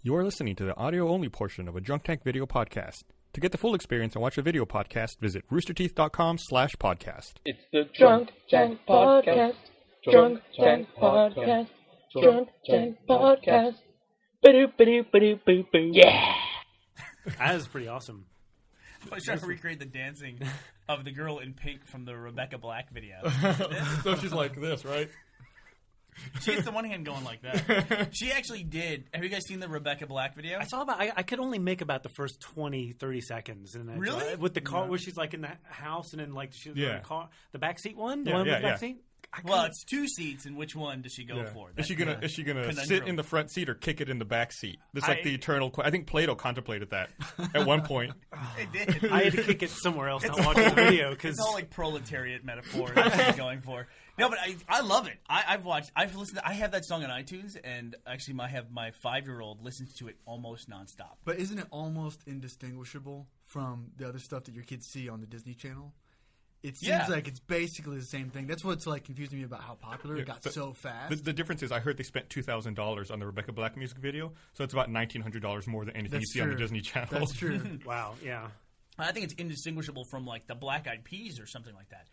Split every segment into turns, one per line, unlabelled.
You are listening to the audio-only portion of a Drunk Tank video podcast. To get the full experience and watch a video podcast, visit roosterteeth.com/podcast.
It's the Drunk Tank Podcast. Drunk Tank Podcast. Drunk Tank Podcast. Ba-doop-ba-doop-ba-doop-ba-doop. Yeah!
That was pretty awesome.
I was trying to recreate the dancing of the girl in pink from the Rebecca Black video.
So she's like this, right?
She has the one hand going like that. She actually did. Have you guys seen the Rebecca Black video?
I saw about. I could only make about the first 20, 30 seconds. And
Really?
With the car where she's like in the house and then like she's in the car, the backseat one, the
Yeah,
one with
yeah,
the
yeah.
backseat.
Well, it's two seats, and which one does she go for?
Is she gonna
conundrum.
sit in the front seat or kick it in the back seat? That's like the eternal. I think Plato contemplated that at one point.
It did.
I had to kick it somewhere else. Not watching the video because
It's all like proletariat metaphor that she's going for. No, but I love it. I've listened. I have that song on iTunes, and actually, I have my 5-year-old listens to it almost nonstop.
But isn't it almost indistinguishable from the other stuff that your kids see on the Disney Channel? It seems like it's basically the same thing. That's what's like confusing me about how popular it got so fast.
The difference is, I heard they spent $2,000 on the Rebecca Black music video, so it's about $1,900 more than anything you see on the Disney Channel.
That's true.
wow, yeah.
I think it's indistinguishable from like the Black Eyed Peas or something like that,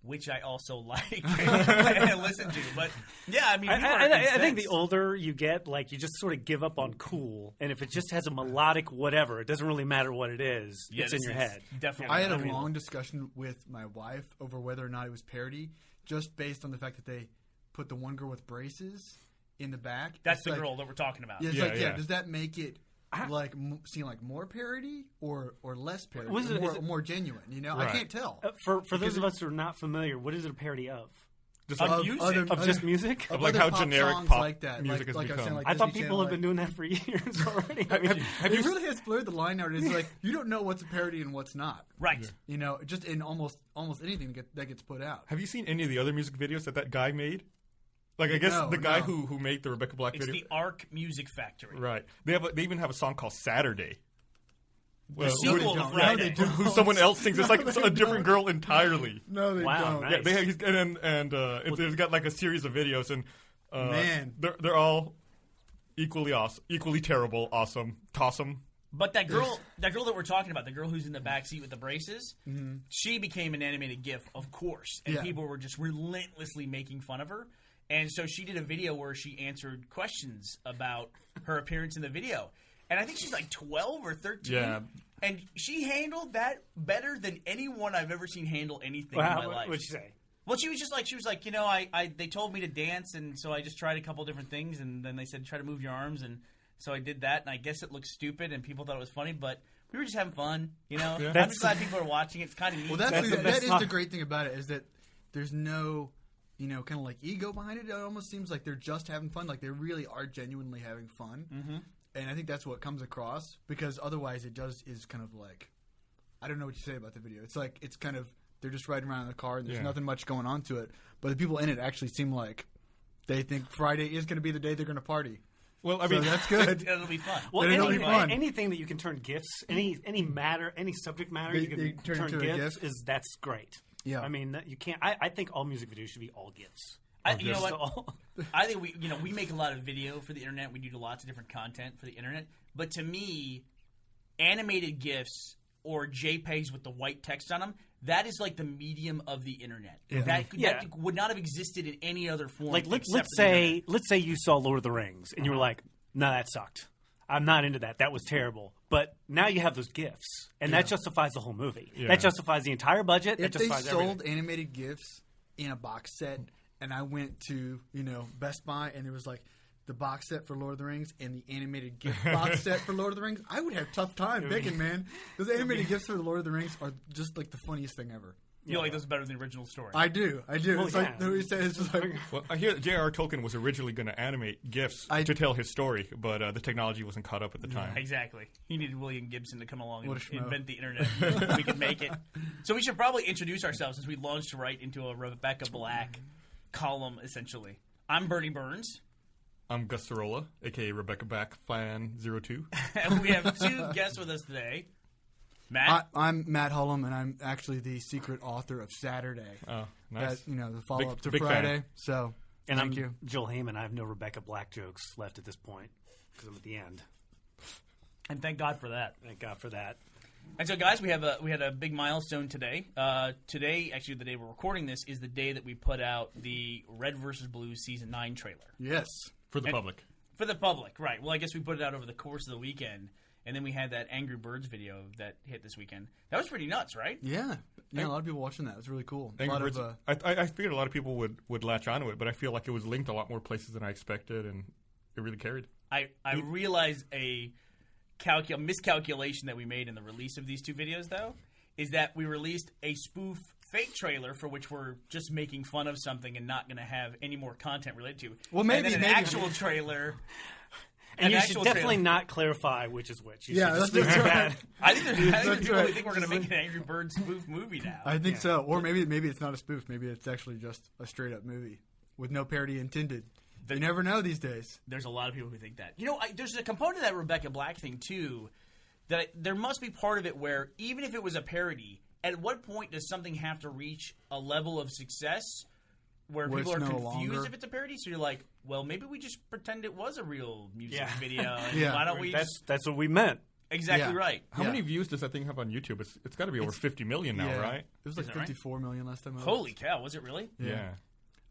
which I also like and listen to. But yeah, I mean,
I think the older you get, like you just sort of give up on cool, and if it just has a melodic whatever, it doesn't really matter what it is.
Yeah,
it's in your head.
Definitely.
I had a long discussion with my wife over whether or not it was parody, just based on the fact that they put the one girl with braces in the back.
That's
it's
the
like,
girl that we're talking about.
Yeah, it's does that make it like seem like more parody or less parody, more genuine? You know,
Right.
I can't tell.
For those of us who are not familiar, what is it a parody of?
Just
Of
like,
music.
Of just music?
of like
other
how
pop
generic
songs
pop
like that.
music has
like I was
become.
saying, like
I thought
Disney
people
Channel,
have been doing that for years already. I mean,
it really has blurred the line now. It's like you don't know what's a parody and what's not.
Right.
You know, just in almost anything that gets put out.
Have you seen any of the other music videos that guy made? Like, I guess the guy who made the Rebecca Black
It's
video.
the Arc Music Factory.
Right. They even have a song called Saturday.
The sequel to Friday.
Who someone else sings. It's like it's a different girl entirely.
No, they
Wow,
don't.
nice.
Yeah, they've got like a series of videos, and
Man.
they're all equally awesome, equally terrible, awesome, tossum.
But that girl that we're talking about, the girl who's in the back seat with the braces, she became an animated GIF, of course, and people were just relentlessly making fun of her. And so she did a video where she answered questions about her appearance in the video. And I think she's like 12 or 13.
Yeah.
And she handled that better than anyone I've ever seen handle anything in my life.
What'd you say?
Well, she was like, you know, they told me to dance, and so I just tried a couple different things, and then they said try to move your arms, and so I did that, and I guess it looked stupid, and people thought it was funny, but we were just having fun, you know.
Yeah.
I'm just glad people are watching it. It's kind of neat.
Well, that is the great thing about it is that there's no, you know, kind of like ego behind it. It almost seems like they're just having fun, like they really are genuinely having fun. Mm-hmm. And I think that's what comes across, because otherwise is kind of like, I don't know what you say about the video. It's like, it's kind of, they're just riding around in the car and there's nothing much going on to it. But the people in it actually seem like they think Friday is going to be the day they're going to party.
Well, I mean,
that's good.
It'll be fun.
Well,
It'll be fun.
anything that you can turn GIFs, any subject matter you can turn
into a
GIFs,
GIF?
that's great.
Yeah.
I mean, you can't. I think all music videos should be all GIFs.
You know what? I think we make a lot of video for the internet. We do lots of different content for the internet. But to me, animated GIFs or JPEGs with the white text on them, that is like the medium of the internet. That would not have existed in any other form.
Like let's say you saw Lord of the Rings and you were like, "No, that sucked. I'm not into that. That was terrible." But now you have those GIFs, and that justifies the whole movie. Yeah. That justifies the entire budget.
If
that
they
justifies
sold
everything.
animated GIFs in a box set, and I went to, you know, Best Buy, and there was like the box set for Lord of the Rings and the animated GIF box set for Lord of the Rings, I would have a tough time picking, man. Those animated GIFs for the Lord of the Rings are just like the funniest thing ever.
You like those better than the original story.
I do.
Well,
it's like he says, it's just like,
well, I hear that J.R.R. Tolkien was originally going to animate GIFs to tell his story, but the technology wasn't caught up at the time.
Exactly. He needed William Gibson to come along and
schmo.
invent the internet. We could make it. So we should probably introduce ourselves, since we launched right into a Rebecca Black column, essentially. I'm Bernie Burns.
I'm Gus Sorolla, a.k.a. Rebecca Black Fan 02.
And we have two guests with us today. Matt?
I'm Matt Hullum, and I'm actually the secret author of Saturday.
Oh, nice.
That, you know, the follow-up to
big
Friday.
fan.
So,
And
thank you.
Joel Heyman. I have no Rebecca Black jokes left at this point because I'm at the end.
And thank God for that.
Thank God for that.
And so, guys, we had a big milestone today. Today, actually, the day we're recording this is the day that we put out the Red vs. Blue Season 9 trailer.
Yes.
For the public.
For the public, right. Well, I guess we put it out over the course of the weekend, and then we had that Angry Birds video that hit this weekend. That was pretty nuts, right?
Yeah. Yeah, a lot of people watching that. It was really cool.
Angry Birds, I figured a lot of people would latch onto it, but I feel like it was linked a lot more places than I expected, and it really carried.
I realized a miscalculation that we made in the release of these two videos, though, is that we released a spoof fake trailer for which we're just making fun of something and not going to have any more content related to.
Well, maybe
and then an actual trailer.
And you should definitely not clarify which is which. You
that's
right.
I think people
right.
think we're going to make an Angry Birds spoof movie now.
I think so. Or maybe it's not a spoof. Maybe it's actually just a straight-up movie with no parody intended. You never know these days.
There's a lot of people who think that. There's a component of that Rebecca Black thing, too, that there must be part of it where even if it was a parody, at what point does something have to reach a level of success where people are confused if it's a parody? So you're like, well, maybe we just pretend it was a real music video. And why don't we
That's what we meant.
Exactly right.
How many views does that thing have on YouTube? It's got to be over 50 million now, right?
It was like 54 million last time.
Holy cow, was it really?
Yeah.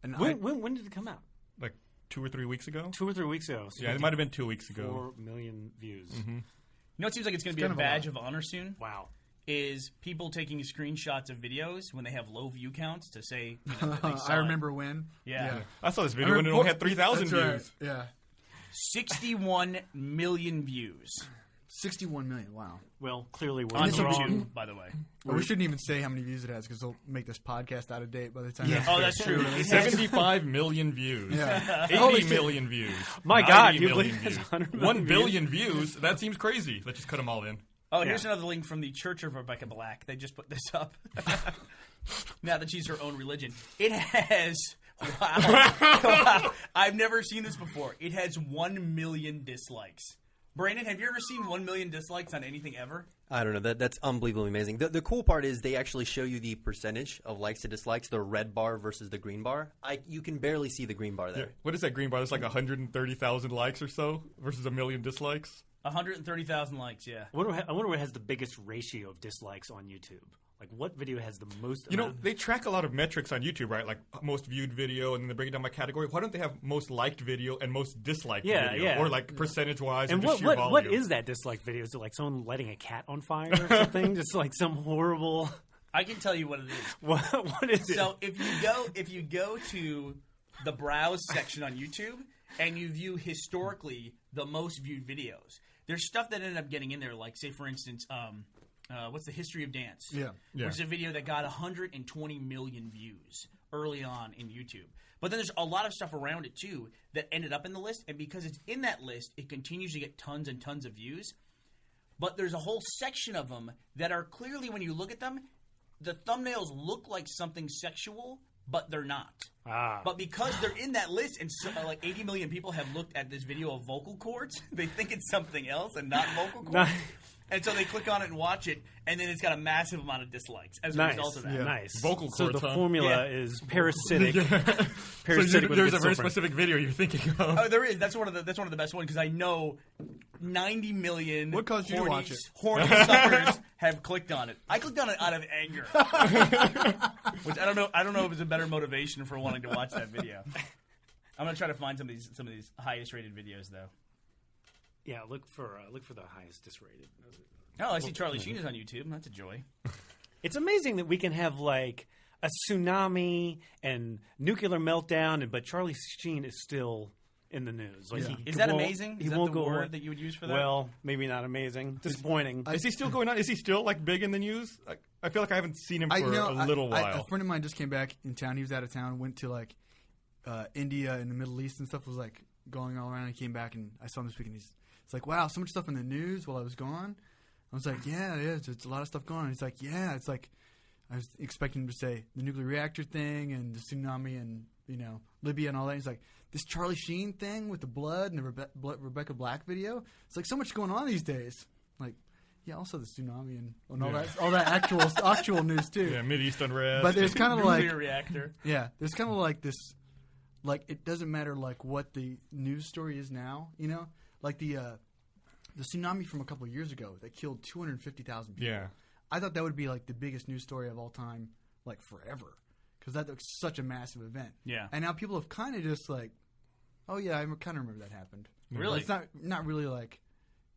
And
when did it come out?
Like 2 or 3 weeks ago?
2 or 3 weeks ago. So
yeah, it might have been 2 weeks ago.
4 million views.
Mm-hmm.
It seems like it's going to be a badge of honor soon.
Wow.
Is people taking screenshots of videos when they have low view counts to say, that they saw
I remember when.
Yeah.
I saw this video when it only had 3,000 views.
Right. Yeah.
61 million views.
61 million. Wow.
Well, clearly we're
On
wrong.
YouTube, by the way.
Well, we shouldn't even say how many views it has because they'll make this podcast out of date by the time.
Oh, that's true.
75 million views.
Yeah.
80 million views.
My God,
90
you
million
believe it's
views.
100
1
million
billion views? That seems crazy. Let's just cut them all in.
Oh, here's another link from the Church of Rebecca Black. They just put this up. Now that she's her own religion. It has... Wow. I've never seen this before. It has 1 million dislikes. Brandon, have you ever seen 1 million dislikes on anything ever?
I don't know. That's unbelievably amazing. The cool part is they actually show you the percentage of likes to dislikes, the red bar versus the green bar. You can barely see the green bar there.
Yeah. What is that green bar? That's like 130,000 likes or so versus 1 million dislikes?
130,000 likes, yeah.
I wonder what has the biggest ratio of dislikes on YouTube. Like, what video has the most
they track a lot of metrics on YouTube, right? Like, most viewed video, and then they break it down by category. Why don't they have most liked video and most disliked video?
Yeah.
Or, like, percentage-wise
and
or just sheer volume?
What is that disliked video? Is it like someone lighting a cat on fire or something? Just like some horrible...
I can tell you what it is.
What is it?
So, if you go to the browse section on YouTube and you view historically the most viewed videos, there's stuff that ended up getting in there, like, say, for instance... what's the history of dance?
Yeah.
Which is a video that got 120 million views early on in YouTube. But then there's a lot of stuff around it, too, that ended up in the list. And because it's in that list, it continues to get tons and tons of views. But there's a whole section of them that are clearly, when you look at them, the thumbnails look like something sexual, but they're not. But because they're in that list, and like 80 million people have looked at this video of vocal cords, they think it's something else and not vocal cords. And so they click on it and watch it, and then it's got a massive amount of dislikes as a result of that.
Yeah.
Nice.
Vocal
so
cords,
the
huh?
formula is parasitic.
So there's a very specific video you're thinking of.
Oh, there is. That's one of the best ones because I know 90 million
What caused you to watch it?
horny suckers have clicked on it. I clicked on it out of anger, which I don't know if it's a better motivation for wanting to watch that video. I'm gonna try to find some of these highest rated videos though.
Yeah, look for the highest disrated.
Oh, I see Charlie Sheen is on YouTube. That's a joy.
It's amazing that we can have like a tsunami and nuclear meltdown, but Charlie Sheen is still in the news. Like,
Is that amazing?
He
Is that
won't
the
go
word that you would use for that?
Well, maybe not amazing. Disappointing.
Is he still going on? Is he still like big in the news? I feel like I haven't seen him for a little while.
A friend of mine just came back in town. He was out of town, went to like India and the Middle East and stuff. Was like going all around. He came back and I saw him this week, and it's like, wow, so much stuff in the news while I was gone. I was like, yeah, it is. It's a lot of stuff going on. He's like, yeah, it's like I was expecting him to say the nuclear reactor thing and the tsunami and Libya and all that. He's like, this Charlie Sheen thing with the blood and the Rebecca Black video. It's like so much going on these days. Like, yeah, also the tsunami and all that actual news too.
Yeah, Mideast unrest.
But there's kind of like
nuclear reactor.
Yeah, there's kind of like this, like it doesn't matter like what the news story is now. Like the the tsunami from a couple of years ago that killed 250,000 people.
Yeah.
I thought that would be like the biggest news story of all time, like forever, because that was such a massive event.
Yeah.
And now people have kind of just like, oh yeah, I kind of remember that happened.
Really?
It's not really like,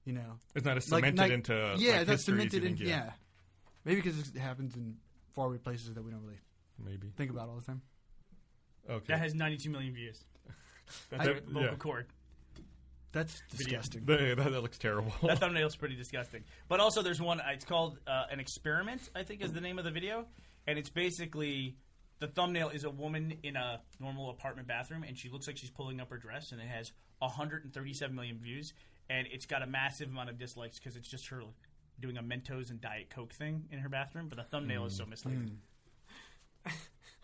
you know.
It's not as cemented into
yeah,
like,
that's
history as
cemented
you
in
think,
yeah. Maybe because it happens in faraway places that we don't really
Maybe.
think about all the time.
Okay.
That has 92 million views. That's
I-
a vocal
yeah.
cord.
That's disgusting.
That looks terrible.
That thumbnail's pretty disgusting. But also, there's one. It's called An Experiment, I think is the name of the video. And it's basically, the thumbnail is a woman in a normal apartment bathroom, and she looks like she's pulling up her dress, and it has 137 million views. And it's got a massive amount of dislikes because it's just her doing a Mentos and Diet Coke thing in her bathroom. But the thumbnail is so misleading.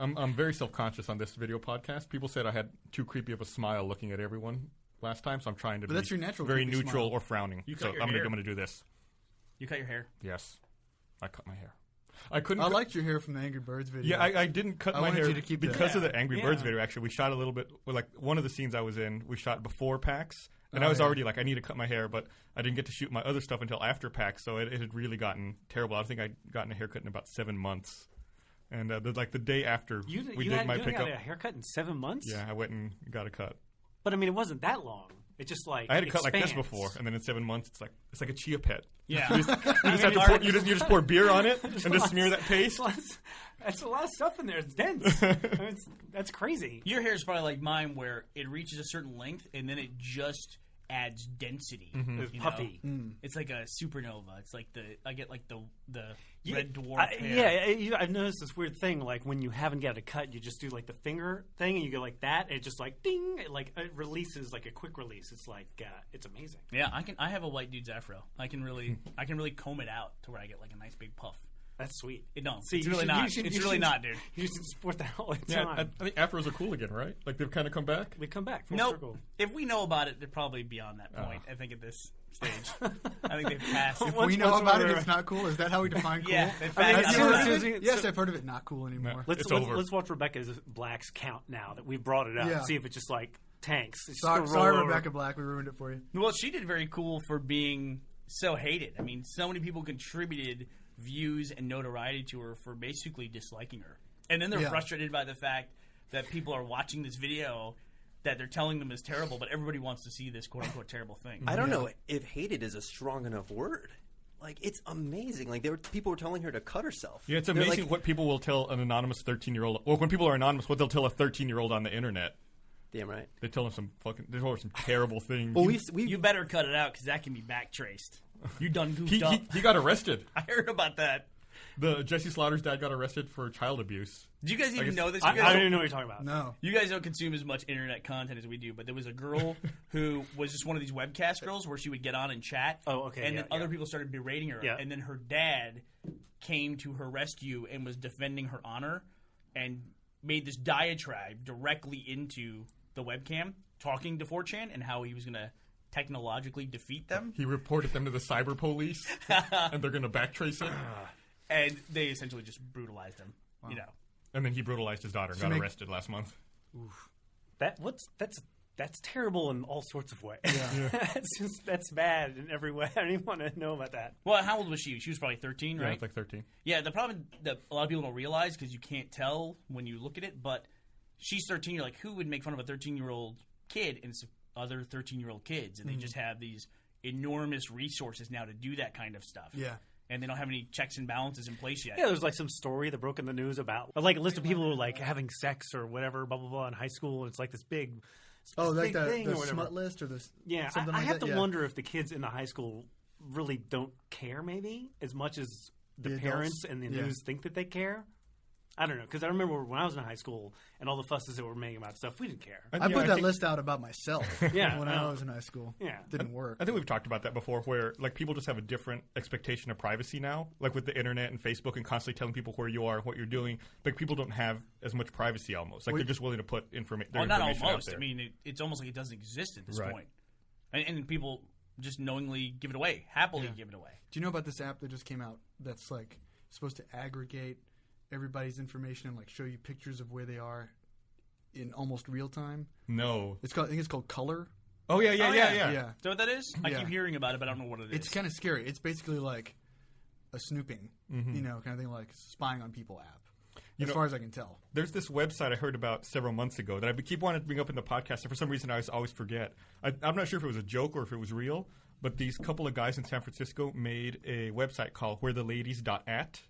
I'm very self-conscious on this video podcast. People said I had too creepy of a smile looking at everyone last time, so I'm trying to be
that's your natural
very
creepy
neutral
smile.
or frowning.
You
So
cut your
I'm
hair.
going to do this.
You cut your hair.
Yes. I cut my hair. I couldn't.
I liked your hair from the Angry Birds video.
Yeah, I didn't cut
I
my
wanted
hair
you to keep that.
because of
Yeah.
the Angry
Yeah.
Birds video. Actually, we shot a little bit. Like one of the scenes I was in, we shot before PAX, and
Oh,
I was
yeah.
already like, I need to cut my hair, but I didn't get to shoot my other stuff until after PAX, so it had really gotten terrible. I think I'd gotten a haircut in about 7 months, and the day after
You
we did
had
my
got
pickup,
a haircut in 7 months?
yeah, I went and got a cut.
But I mean, it wasn't that long. It just like
I had a cut like this
expands.
before, and then in 7 months, it's like a chia pet.
Yeah.
You just have to pour, you just pour beer on it and just smear that paste.
That's a lot of stuff in there. It's dense. I mean, that's crazy.
Your hair is probably like mine, where it reaches a certain length and then it just adds density.
It's
you know?
puffy.
It's like a supernova. It's like I get like the red dwarf
Yeah,
hair.
I've noticed this weird thing. Like when you haven't got a cut, you just do like the finger thing, and you go like that. And it just like ding, it releases like a quick release. It's like it's amazing.
Yeah, I have a white dude's afro. I can really comb it out to where I get like a nice big puff.
That's sweet.
No,
See,
it's
you
really
should-
not.
you should-
It's
you
really
should-
not, dude.
You should support that all the
Yeah,
time.
I think afros are cool again, right? Like they've kind of come back.
We come back full
Nope.
circle.
If we know about it, they're probably beyond that point. I think at this stage, I think they've passed.
If
Once-
we know
once
about it,
we're-
it's not cool. Is that how we define cool?
Yeah, they've
I mean,
passed.
Have
as
you
soon
heard
as
of
we-
it? Yes,
so-
I've heard of it. Not cool anymore.
Let's
over.
let's watch Rebecca's Black's count now that we've brought it up.
Yeah.
See if it just like tanks. It's just
Sorry,
gonna roll over.
Rebecca Black. We ruined it for you.
Well, she did very cool for being so hated. I mean, so many people contributed views and notoriety to her for basically disliking her. And then they're
Yeah.
frustrated by the fact that people are watching this video that they're telling them is terrible, but everybody wants to see this quote-unquote terrible thing.
I don't know if hated is a strong enough word. Like, it's amazing. Like, people were telling her to cut herself.
Yeah, it's
They're
amazing
like,
what people will tell an anonymous 13-year-old. Or when people are anonymous, what they'll tell a 13-year-old on the internet.
Damn right.
They tell them some terrible things.
Well, we
You better cut it out because that can be backtraced. You done goofed
he,
up.
he got arrested.
I heard about that.
The Jesse Slaughter's dad got arrested for child abuse.
Do you guys even
guess-
know this?
I
You guys
don't
don't-
even know what you're talking about.
No.
You guys don't consume as much internet content as we do, but there was a girl who was just one of these webcast girls where she would get on and chat.
Oh, okay,
And
yeah,
then other
yeah.
people started berating her.
Yeah.
And then her dad came to her rescue and was defending her honor and made this diatribe directly into the webcam, talking to 4chan and how he was going to technologically defeat them.
He reported them to the cyber police, and they're going to backtrace it.
And they essentially just brutalized him. You know.
And then he brutalized his daughter and got arrested last month.
That's terrible in all sorts of ways. that's bad in every way. I don't even want to know about that.
Well, how old was she? She was probably 13,
Yeah,
right?
it's like 13.
Yeah, the problem that a lot of people don't realize because you can't tell when you look at it, but she's 13. You're like, who would make fun of a 13-year-old kid and other 13-year-old kids? And they just have these enormous resources now to do that kind of stuff.
Yeah.
And they don't have any checks and balances in place yet.
Yeah, there's like some story that broke in the news about like a list of people who were like having sex or whatever, blah blah blah, in high school. And it's like this big,
Oh,
this
like
big thing
the
or whatever.
smut list or the
Yeah,
something
I
like
have
that?
to
Yeah.
wonder if the kids in the high school really don't care, maybe as much as the
The
parents
adults?
and the
Yeah.
news think that they care. I don't know, because I remember when I was in high school and all the fusses that were making about stuff, we didn't care.
I
Yeah,
put that
think-
list out about myself
Yeah,
when
I
I
know.
was in high school.
Yeah.
Didn't work.
I think we've talked about that before, where like people just have a different expectation of privacy now, like with the internet and Facebook, and constantly telling people where you are and what you're doing. Like people don't have as much privacy almost. Like they're just willing to put information.
Well, not
information
almost.
Out there.
I mean, it's almost like it doesn't exist at this
Right.
point. And people just knowingly give it away, happily give it away.
Do you know about this app that just came out that's like supposed to aggregate everybody's information and like show you pictures of where they are in almost real time?
No.
I think it's called Color.
Oh yeah.
Is that what that is? I
Yeah.
keep hearing about it, but I don't know what it is.
It's kind of scary. It's basically like a snooping, kind of thing, like spying on people app. As far as I can tell.
There's this website I heard about several months ago that I keep wanting to bring up in the podcast, and for some reason I always forget. I'm not sure if it was a joke or if it was real, but these couple of guys in San Francisco made a website called whereladies.at.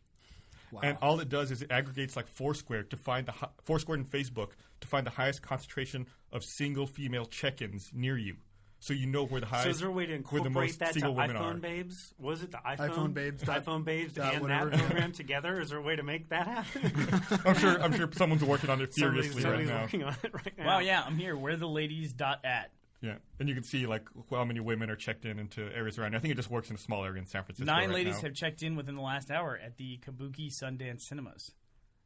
Wow.
And all it does is it aggregates like Foursquare to find Foursquare and Facebook to find the highest concentration of single female check-ins near you. So you know where the highest.
So is there a way to
where the
incorporate
most
that to
single women are.
iPhone Babes? Was it the
iPhone Babes dot-
iPhone Babes
dot
and
whatever.
that program together? Is there a way to make that happen?
I'm sure someone's working on it furiously
Somebody's
right now.
working on it right now.
Wow, yeah, I'm here. Whereladies.at.
Yeah, and you can see like how many women are checked into areas around. I think it just works in a small area in San Francisco.
9
right
ladies
now.
have checked in within the last hour at the Kabuki Sundance Cinemas.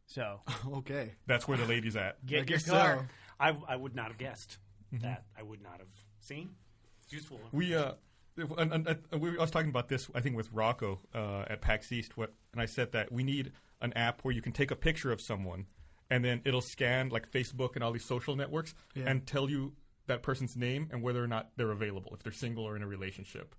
So
Okay.
That's where the ladies at.
get
I
your
guess
car.
so.
I would not have guessed that. I would not have seen. It's useful.
I was talking about this, I think, with Rocco at PAX East, and I said that we need an app where you can take a picture of someone, and then it'll scan like Facebook and all these social networks and tell you that person's name and whether or not they're available, if they're single or in a relationship.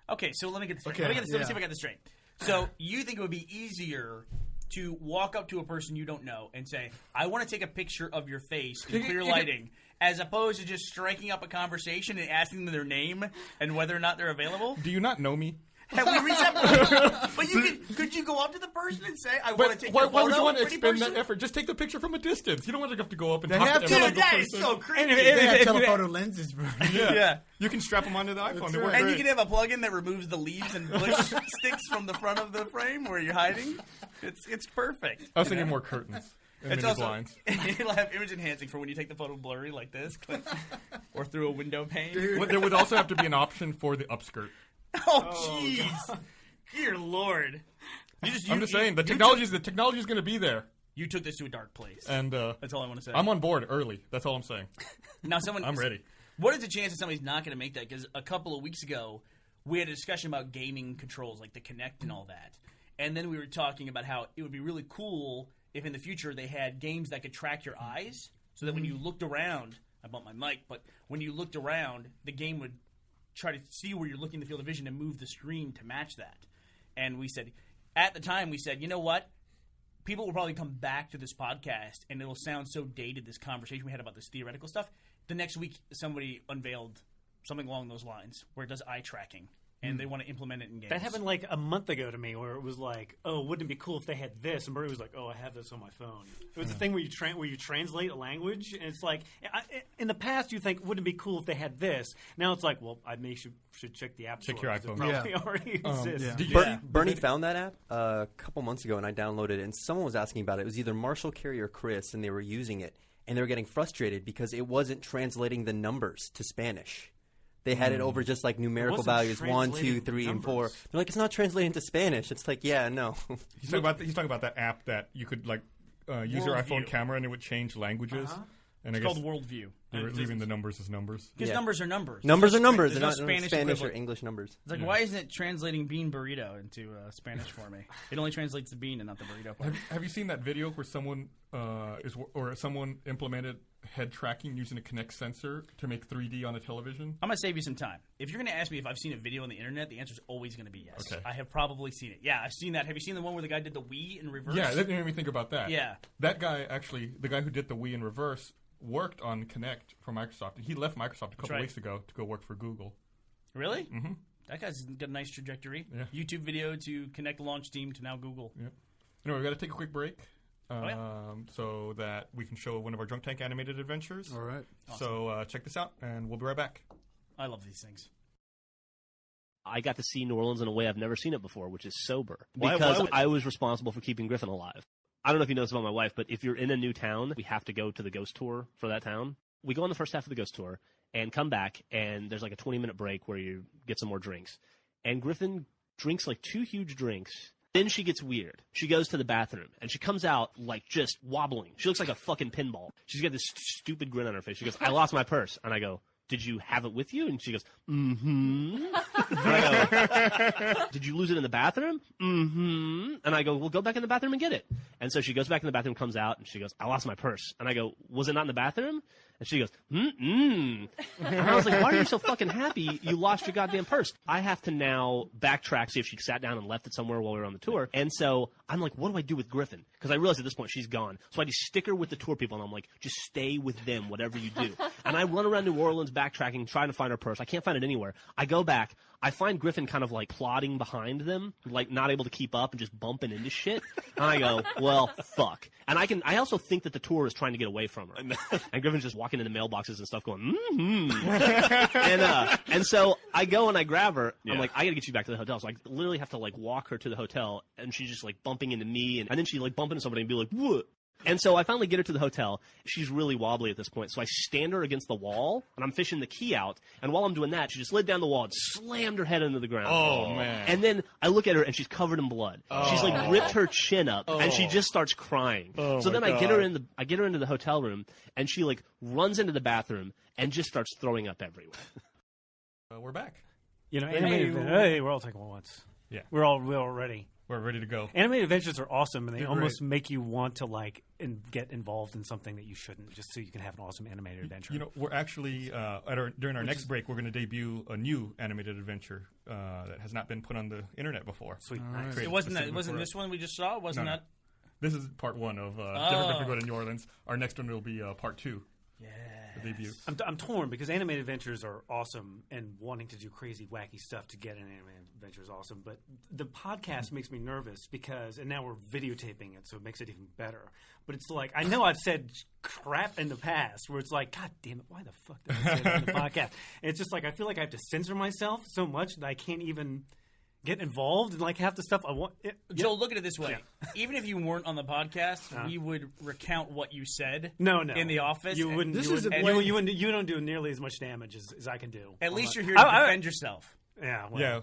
Okay, so let me get this straight.
Okay,
Let me see
yeah.
if I got this straight. So you think it would be easier to walk up to a person you don't know and say, I want to take a picture of your face in clear lighting, as opposed to just striking up a conversation and asking them their name and whether or not they're available?
Do you not know me?
Have we reached that point? But could you go up to the person and say, I want to take
why
your photo,
would you want to
pretty
expend
person?
that effort? Just take the picture from a distance. You don't want to have to go up and
They
talk
have
to
to.
every
Dude,
single
that is
person.
so creepy.
They have telephoto lenses, bro.
Yeah. You can strap them onto the iPhone.
That's
They work
right.
And you
great.
can have a plug-in that removes the leaves and bush sticks from the front of the frame where you're hiding. It's perfect.
I was thinking more curtains. And
It's
mini
also
blinds.
it'll have image enhancing for when you take the photo blurry like this, click, or through a window pane.
Well, there would also have to be an option for the upskirt.
Oh jeez, dear lord!
I'm just saying the technology is going to be there,
You took this to a dark place.
and
That's all I want to say.
I'm on board early. That's all I'm saying.
Now,
I'm ready.
What is the chance that somebody's not going to make that? Because a couple of weeks ago, we had a discussion about gaming controls, like the Kinect and all that, and then we were talking about how it would be really cool if in the future they had games that could track your eyes, so that when you looked around, I bumped my mic, but when you looked around, the game would try to see where you're looking in the field of vision and move the screen to match that. And we said, at the time, we said, you know what? People will probably come back to this podcast, and it'll sound so dated, this conversation we had about this theoretical stuff. The next week, somebody unveiled something along those lines where it does eye tracking, and they want to implement it in games.
That happened like a month ago to me, where it was like, "Oh, wouldn't it be cool if they had this?" And Bertie was like, "Oh, I have this on my phone." It was the thing where you translate a language, and it's like, in the past you think, "Wouldn't it be cool if they had this?" Now it's like, "Well, I should check the app
Check
store,
your
'cause it
iPhone."
probably already exists."
yeah.
Did you-
Bernie found that app a couple months ago, and I downloaded it. And someone was asking about it. It was either Marshall, Carey, or Chris, and they were using it, and they were getting frustrated because it wasn't translating the numbers to Spanish. They had it over just like numerical
wasn't
values 1, 2,
translating
3, and 4.
numbers.
They're like, it's not translating to Spanish. It's like, yeah, no.
He's talking about that app that you could like use your iPhone
Worldview.
camera and it would change languages. And
It's
I guess
called Worldview.
they were leaving the numbers as numbers.
Because
Yeah.
numbers are numbers.
Numbers are
There's no
numbers.
Spanish,
They're
there's
not
no Spanish
Spanish or
equivalent.
English numbers.
It's like, why isn't it translating bean burrito into Spanish for me? It only translates the bean and not the burrito part.
Have you seen that video where someone someone implemented head tracking using a Kinect sensor to make 3D on a television?
I'm going to save you some time. If you're going to ask me if I've seen a video on the internet, the answer is always going to be yes.
Okay.
I have probably seen it. Yeah, I've seen that. Have you seen the one where the guy did the Wii in reverse?
Yeah, that made me think about that.
Yeah.
That guy actually, the guy who did the Wii in reverse, worked on Kinect for Microsoft. And he left Microsoft a couple
right.
weeks ago to go work for Google.
Really? Mm-hmm. That guy's got a nice trajectory.
Yeah.
YouTube video to Kinect launch team to now Google.
Yep. Anyway, we got to take a quick break.
yeah.
So that we can show one of our Drunk Tank animated adventures.
All right.
So check this out, and we'll be right back.
I love these things.
I got to see New Orleans in a way I've never seen it before, which is sober.
Why
Because
would-
I was responsible for keeping Griffin alive. I don't know if you know this about my wife, but if you're in a new town, we have to go to the ghost tour for that town. We go on the first half of the ghost tour and come back, and there's like a 20-minute break where you get some more drinks. And Griffin drinks like 2 huge drinks. Then she gets weird. She goes to the bathroom, and she comes out, like, just wobbling. She looks like a fucking pinball. She's got this stupid grin on her face. She goes, I lost my purse. And I go, did you have it with you? And she goes, mm-hmm. And I go, did you lose it in the bathroom? Mm-hmm. And I go, well, go back in the bathroom and get it. And so she goes back in the bathroom, comes out, and she goes, I lost my purse. And I go, was it not in the bathroom? And she goes, And I was like, why are you so fucking happy you lost your goddamn purse? I have to now backtrack, see if she sat down and left it somewhere while we were on the tour. And so I'm like, what do I do with Griffin? Because I realized at this point she's gone. So I just stick her with the tour people, and I'm like, just stay with them, whatever you do. And I run around New Orleans backtracking, trying to find her purse. I can't find it anywhere. I go back. I find Griffin kind of like plodding behind them, like not able to keep up and just bumping into shit. And I go, well, fuck. And I also think that the tour is trying to get away from her. And Griffin's just walking into mailboxes and stuff going, and so I go and I grab her. I'm like, I gotta get you back to the hotel. So I literally have to like walk her to the hotel, and she's just like bumping into me, and then she like bump into somebody and be like, what? And so I finally get her to the hotel. She's really wobbly at this point. So I stand her against the wall, and I'm fishing the key out. And while I'm doing that, she just slid down the wall and slammed her head into the ground.
Oh, man.
And then I look at her, and she's covered in blood. She's like ripped her chin up, and she just starts crying. So then I get her into the hotel room, and she like runs into the bathroom and just starts throwing up everywhere.
We're back.
Hey, we're all taking one once.
Yeah.
We're all ready.
We're ready to go.
Animated adventures are awesome, and they
They're
almost
great.
make you want to get involved in something that you shouldn't, just so you can have an awesome animated adventure.
You know, we're actually during our next break, we're going to debut a new animated adventure that has not been put on the internet before.
Sweet.
Right.
It wasn't this one we just saw? Wasn't
No.
that?
This is part one of Different If We Go to New Orleans. Our next one will be part two.
Yeah.
The debut.
I'm torn because animated adventures are awesome, and wanting to do crazy, wacky stuff to get an animated adventure is awesome. But the podcast makes me nervous and now we're videotaping it, so it makes it even better. But it's like, I know I've said crap in the past where it's like, God damn it, why the fuck did I say that in the podcast? And it's just like, I feel like I have to censor myself so much that I can't even get involved in like half the stuff I want.
Joel, look at it this way. Even if you weren't on the podcast, we would recount what you said
No.
in the office.
You wouldn't.
This
you,
is
wouldn't,
a
you,
blame-
you, wouldn't, you don't do nearly as much damage as I can do.
At least you're here to defend yourself.
Yeah. Well,
Yeah.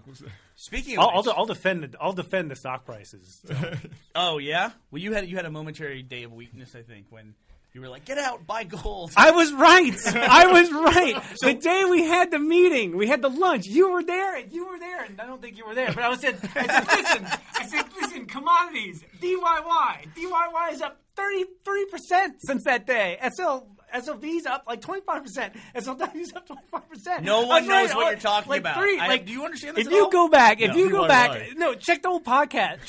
Speaking of
I'll defend the stock prices. So.
oh yeah? Well, you had a momentary day of weakness, I think, when you were like, get out, buy gold.
I was right. The day we had the meeting, we had the lunch. You were there, and I don't think you were there. But I said, listen, commodities, DIY is up 30% since that day. SLV's up like 25%. SLW's up 25%.
No one knows what you're talking about. Do you understand this
If
at
you
all?
go back,
DIY.
check the old podcast.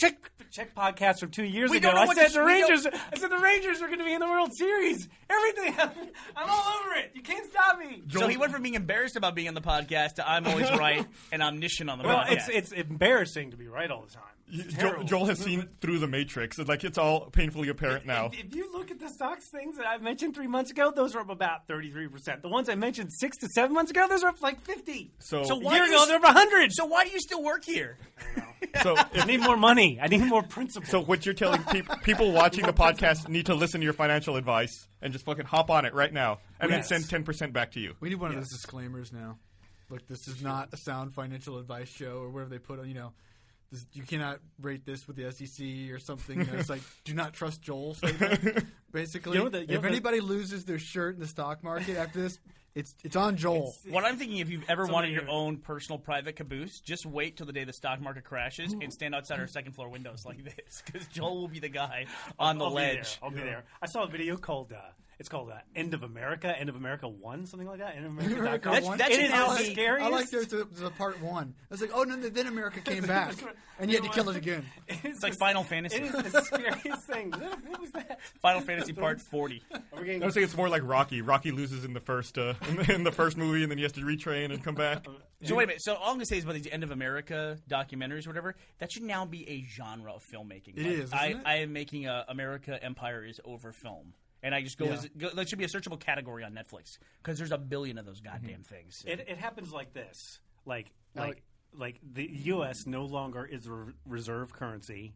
Check podcasts from 2 years ago. I said the Rangers were going to be in the World Series. Everything. I'm all over it. You can't stop me.
So he went from being embarrassed about being on the podcast to I'm always right and omniscient on the podcast.
It's embarrassing to be right all the time.
Joel has seen through the Matrix. It's all painfully apparent now.
If you look at the stocks things that I mentioned 3 months ago, those are up about 33%. The ones I mentioned 6 to 7 months ago, those are up like 50.
So
A year ago, they're up 100.
So why do you still work here?
So
I need more money. I need more principles.
So what you're telling people watching the podcast need to listen to your financial advice and just fucking hop on it right now and then send 10% back to you.
We need one of those disclaimers now. Look, this is not a sound financial advice show or wherever they put on, you cannot rate this with the SEC or something. It's like, do not trust Joel statement, basically. If anybody loses their shirt in the stock market after this, it's on Joel.
What I'm thinking, if you've ever wanted your own personal private caboose, just wait till the day the stock market crashes and stand outside our second floor windows like this, because Joel will be the guy on the ledge.
I'll be there. I saw a video called it's called End of America 1, something like that. End of America.com.
That should now be
scary.
I like there's a part 1. I was like, oh no, then America came back, and you had to kill it again.
It's like Final Fantasy.
It is the scariest thing. What was that?
Final Fantasy Part 40.
I would say it's more like Rocky. Rocky loses in the first in the first movie, and then he has to retrain and come back.
So wait a minute. So all I'm going to say is about these End of America documentaries or whatever, that should now be a genre of filmmaking.
It is, isn't it?
I am making a America Empire is Over film. And I just that should be a searchable category on Netflix because there's a billion of those goddamn things.
It happens like this. Like the U.S. no longer is a reserve currency.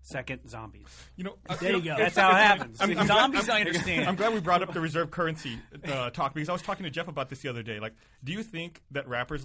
Second, zombies.
There you go.
That's how it happens.
Zombies, I understand.
I'm glad we brought up the reserve currency talk because I was talking to Jeff about this the other day. Like, do you think that rappers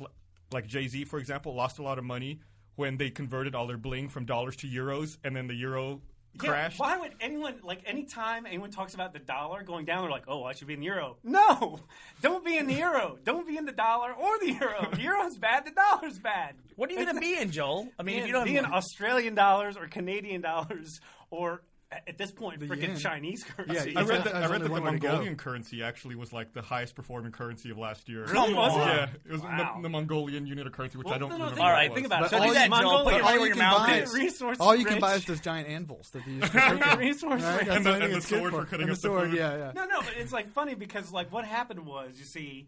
like Jay-Z, for example, lost a lot of money when they converted all their bling from dollars to euros and then the euro crashed?
Why would anyone, anytime anyone talks about the dollar going down, they're like, oh, I should be in the euro. No! Don't be in the euro. Don't be in the dollar or the euro. The euro's bad. The dollar's bad.
What are you going to be in, Joel? I mean, if you don't
be in Australian dollars or Canadian dollars or at this point,
The
freaking
yen.
Chinese currency.
Yeah,
I read
That's
that
only
the
one way to go.
Mongolian currency actually was like the highest performing currency of last year.
Really? Was it?
Yeah, it was
Wow.
the Mongolian unit of currency, which
Well,
I don't
no,
remember.
think
All
what
right,
it was.
think about it.
So
all
do that,
you-
Joel. Put your
Mongolia-
money
all
where
you
your
can
mouth
buy
is.
Resource
All you can
rich.
buy is those giant anvils that they use for cooking.
Resource
Right?
rich.
That's
And
what
the-
I think
and
it's
the
good
sword for cutting
and
up
the
the
sword,
food.
yeah.
No, but it's like funny because like what happened was, you see,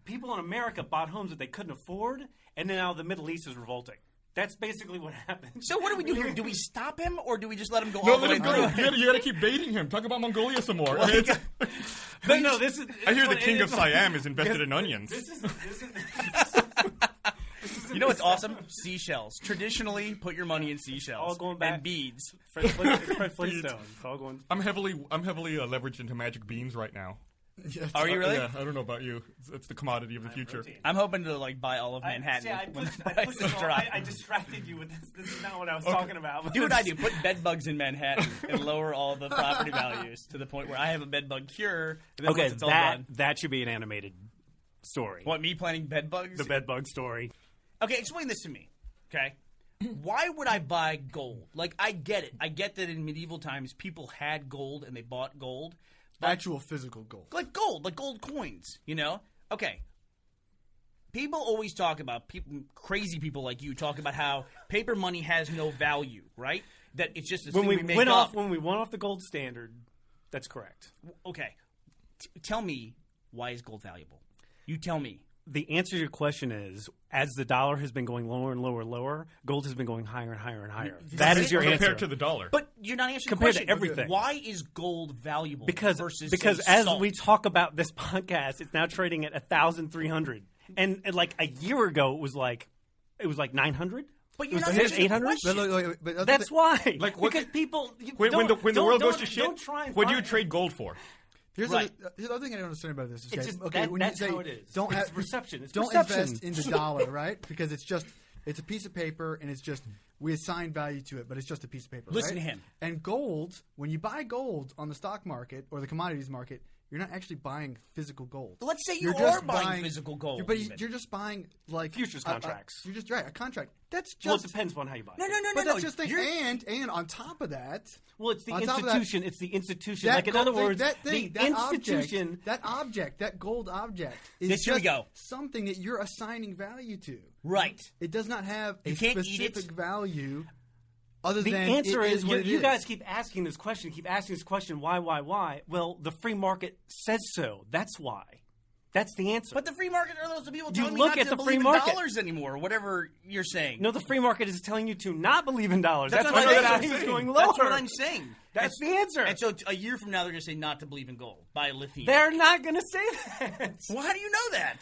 people in America bought homes that they couldn't afford, and then now the Middle East is revolting. That's basically what happened.
So what do we do here? Do we stop him or do we just let him go
No,
all the
let
way
him go.
through?
You got to keep baiting him. Talk about Mongolia some more.
Well,
It's-
But no, this is.
I hear the
it's-
king of
it's-
Siam is invested in onions.
This is
You know what's awesome? Seashells. Traditionally, put your money in seashells
All going back-
and beads.
Fred Flintstone. It's all going.
I'm heavily leveraged into magic beans right now.
Yes.
Are you really?
Yeah, I don't know about you. It's the commodity of the future.
I'm hoping to like buy all of Manhattan
I
when
pushed
the
it
prices
all.
drop.
I distracted you with this. This is not what I was talking about.
Do what I do. Put bed bugs in Manhattan and lower all the property values to the point where I have a bed bug cure. And then
Okay,
once it's all done,
that should be an animated story.
what, me planting bed bugs?
The bed bug story.
Okay, explain this to me. Okay. Why would I buy gold? Like, I get it. I get that in medieval times people had gold and they bought gold. But
Actual physical gold.
like gold coins, you know? Okay. People always talk about, crazy people like you talk about how paper money has no value, right? That it's just a thing we make up.
When we went off the gold standard, that's correct.
Okay. Tell me, why is gold valuable? You tell me.
The answer to your question is, as the dollar has been going lower and lower and lower, gold has been going higher and higher and higher. That is your answer.
Compared to the dollar.
But you're not answering
Compared
the
to
question.
everything.
Why is gold valuable versus
because
say,
as
salt?
we talk about this podcast, it's now trading at 1,300, and like a year ago it was like 900.
But you're not
It was
answering the
800?
question.
But
That's why.
Like, what-
because people
when the world goes to shit,
don't try and
what do you
find-
trade gold for?
Here's
Right.
the other thing I don't understand about this. Is,
It's
guys,
just
okay, when
that's
you say
how it is.
Don't
It's
have,
perception. It's
don't
perception.
invest in the dollar, right? Because it's a piece of paper, and it's just we assign value to it, but it's just a piece of paper.
Listen
right?
to him.
And gold, when you buy gold on the stock market or the commodities market, you're not actually buying physical gold.
Let's say
You're
you
just
are buying physical gold.
But
even.
you're just buying like
Futures contracts.
You're just right, a contract. That's just
Well, it depends on how you buy it.
No.
But
no.
that's just thing.
You're-
And on top of that,
Well, it's the
on top of that,
institution. It's the institution.
that
Like in
gold
other
thing-
words,
that thing,
the
that
institution.
that gold object is
Yes, here we
just
go.
something that you're assigning value to.
Right.
It does not have a
You can't eat it.
specific value other
The
than
answer
it
is
what it
you
is.
guys keep asking this question. Why? Well, the free market says so. That's why. That's the answer.
But the free market are those people
You
telling me
look
not
at
to
the
believe
free
in
market.
dollars anymore, or whatever you're saying.
no, the free market is telling you to not believe in dollars.
That's
That's
what
why
I'm
the
saying.
value is going lower.
That's what I'm saying.
That's the answer.
And so a year from now, they're going to say not to believe in gold. Buy lithium.
They're not going to say that.
Well, how do you know that?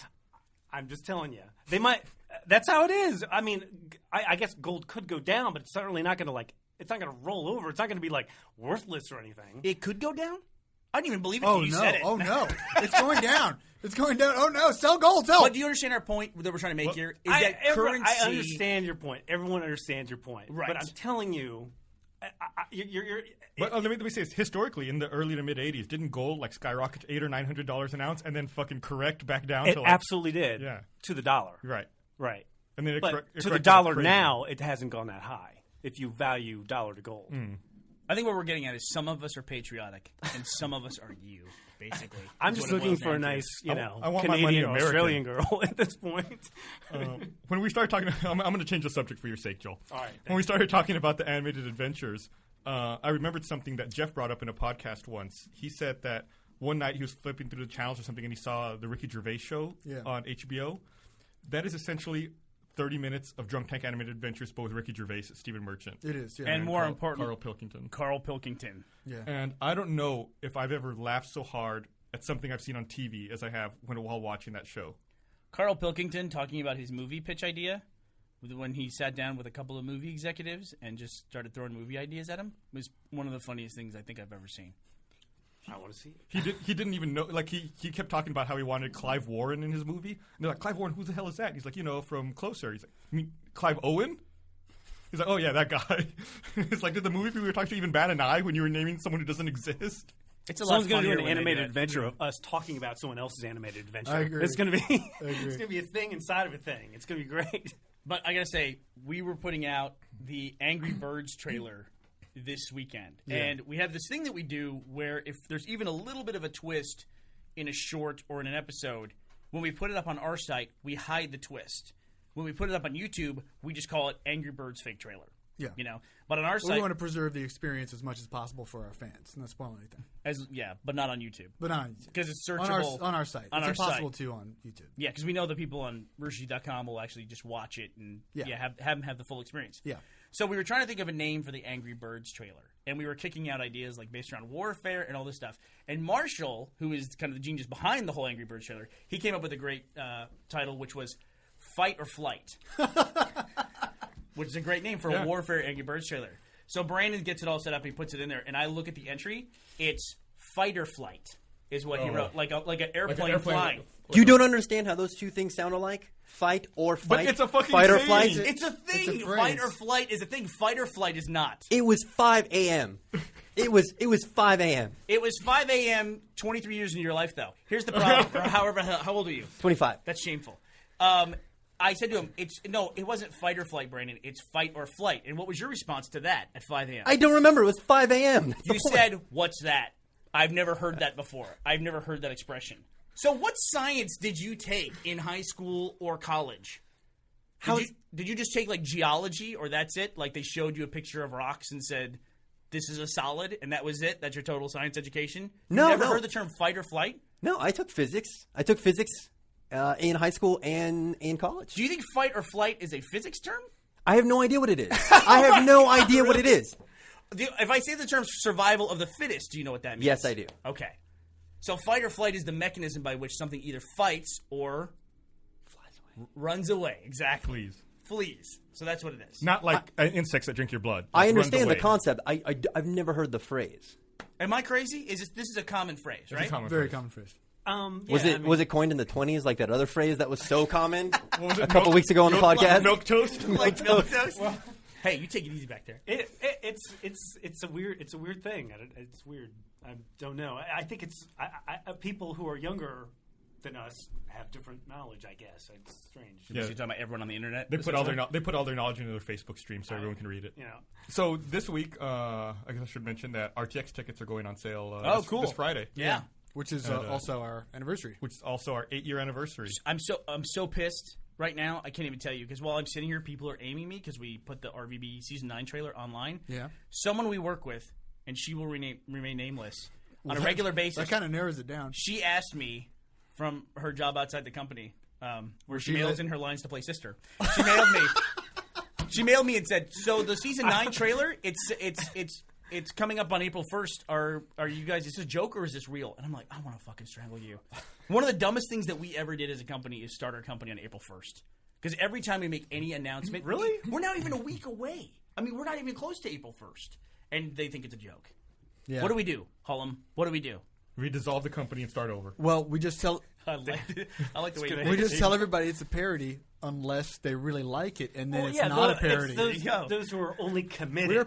I'm just telling you. They might. That's how it is. I mean, I guess gold could go down, but it's certainly not going to It's not going to roll over. It's not going to be worthless or anything.
It could go down? I didn't even believe it
Oh
until you
no!
said it.
Oh no! It's going down. It's going down. Oh no! Sell gold. Sell.
But do you understand our point that we're trying to make here? Is that currency...
I understand your point. Everyone understands your point.
Right.
But I'm telling you, you're
But let me say this. Historically, in the early to mid '80s, didn't gold skyrocket to $800 or $900 an ounce, and then fucking correct back down
it
to
absolutely did.
Yeah.
To the dollar.
right.
Right.
And then it
But
it
to the
corrected
dollar
crazy.
now, it hasn't gone that high. If you value dollar to gold.
I think what we're getting at is some of us are patriotic, and some of us are you, basically.
I'm
is
just
what it
looking
boils
for a
down to.
nice,
I want my money
Canadian
American.
Australian girl at this point.
When we started talking, I'm going to change the subject for your sake, Joel.
All right,
When we started talking about the animated adventures, I remembered something that Jeff brought up in a podcast once. He said that one night he was flipping through the channels or something, and he saw the Ricky Gervais show on HBO. That is essentially 30 minutes of Drunk Tank Animated Adventures, but with Ricky Gervais, Stephen Merchant,
It is. Yeah.
And more important,
Carl Pilkington.
Carl Pilkington.
yeah.
And I don't know if I've ever laughed so hard at something I've seen on TV as I have while watching that show.
Carl Pilkington talking about his movie pitch idea when he sat down with a couple of movie executives and just started throwing movie ideas at him was one of the funniest things I think I've ever seen.
I want to see it.
He didn't even know. He kept talking about how he wanted Clive Warren in his movie. And they're like, Clive Warren, who the hell is that? And he's like, from Closer. He's like, you mean Clive Owen? He's like, oh yeah, that guy. It's like, did the movie we were talking to even bat an eye when you were naming someone who doesn't exist?
It's a
Someone's
lot
going to
funnier
do an
when they
animated
do that.
adventure of us talking about someone else's animated adventure.
I agree.
It's going to be
agree.
it's going to be a thing inside of a thing. It's going to be great.
But I gotta say, we were putting out the Angry Birds trailer this weekend. And we have this thing that we do where if there's even a little bit of a twist in a short or in an episode, when we put it up on our site, we hide the twist. When we put it up on YouTube, we just call it Angry Birds Fake Trailer.
Yeah.
But on our site,
we want to preserve the experience as much as possible for our fans, not spoil anything.
but not on YouTube.
But not on YouTube.
Because it's searchable
on our site.
On
it's
our
impossible
site.
to on YouTube.
Yeah, because we know the people on roosterteeth.com will actually just watch it and have them have the full experience.
Yeah.
So we were trying to think of a name for the Angry Birds trailer, and we were kicking out ideas like based around warfare and all this stuff. And Marshall, who is kind of the genius behind the whole Angry Birds trailer, he came up with a great title, which was Fight or Flight, which is a great name for a warfare Angry Birds trailer. So Brandon gets it all set up, he puts it in there, and I look at the entry. It's Fight or Flight is what he wrote, like an airplane flying.
You don't understand how those two things sound alike? Fight or fight.
But it's a fucking
fight or
thing.
flight.
It's a thing.
It's a phrase.
Fight or Flight is a thing. Fight or Flight is not.
It was 5 a.m. It was 5 a.m.
It was 5 a.m. 23 years into your life, though. Here's the problem. However, how old are you?
25.
That's shameful. I said to him, it wasn't Fight or Flight, Brandon. It's Fight or Flight. And what was your response to that at 5 a.m.?
I don't remember. It was 5 a.m.
You said, "What's that?" I've never heard that before. I've never heard that expression. So what science did you take in high school or college? Did you just take like geology or that's it? Like they showed you a picture of rocks and said, "This is a solid," and that was it? That's your total science education? You never heard the term fight or flight?
No, I took physics. I took physics in high school and in college.
Do you think fight or flight is a physics term?
I have no idea what it is. I have no idea what it is.
If I say the term survival of the fittest, do you know what that means?
Yes, I do.
Okay. So fight or flight is the mechanism by which something either fights or runs away. Exactly. Flees. So that's what it is.
Not like insects that drink your blood.
I
Runs
understand the
away.
concept. I've never heard the phrase.
Am I crazy? This is a common phrase,
It's a
right?
common
Very
phrase.
common phrase.
Was it coined in the 20s like that other phrase that was so common
What was it?
a couple
Milk-
weeks ago on the
milk-
podcast?
Milk toast?
Like milk toast? Hey, you take it easy back there.
It's a weird thing. It's weird. I don't know. I think it's people who are younger than us have different knowledge. I guess it's strange.
Yeah.
You're talking about everyone on the internet?
They put all their knowledge into their Facebook stream so everyone can read it.
You know.
So this week, I guess I should mention that RTX tickets are going on sale
cool.
this Friday.
Yeah.
Which is also our anniversary.
Which is also our 8-year anniversary.
I'm so pissed right now. I can't even tell you because while I'm sitting here, people are aiming me because we put the RVB Season 9 trailer online.
Yeah.
Someone we work with, and she will remain nameless, on a regular basis.
That kind of narrows it down.
She asked me from her job outside the company, where she mails in her lines to play sister. She mailed me. She mailed me and said, "So the Season 9 trailer, it's coming up on April 1st. Are you guys? Is this a joke or is this real?" And I'm like, I want to fucking strangle you. One of the dumbest things that we ever did as a company is start our company on April 1st. Because every time we make any announcement,
Really?
we're not even a week away. I mean, we're not even close to April 1st, and they think it's a joke.
Yeah.
What do we do, Hullum? What do we do?
We dissolve the company and start over.
Well, we just tell
I like the way you
we just tell everybody it's a parody unless they really like it, and then
Well,
it's
yeah,
not a parody.
It's those,
There you go.
those who are only committed.
We're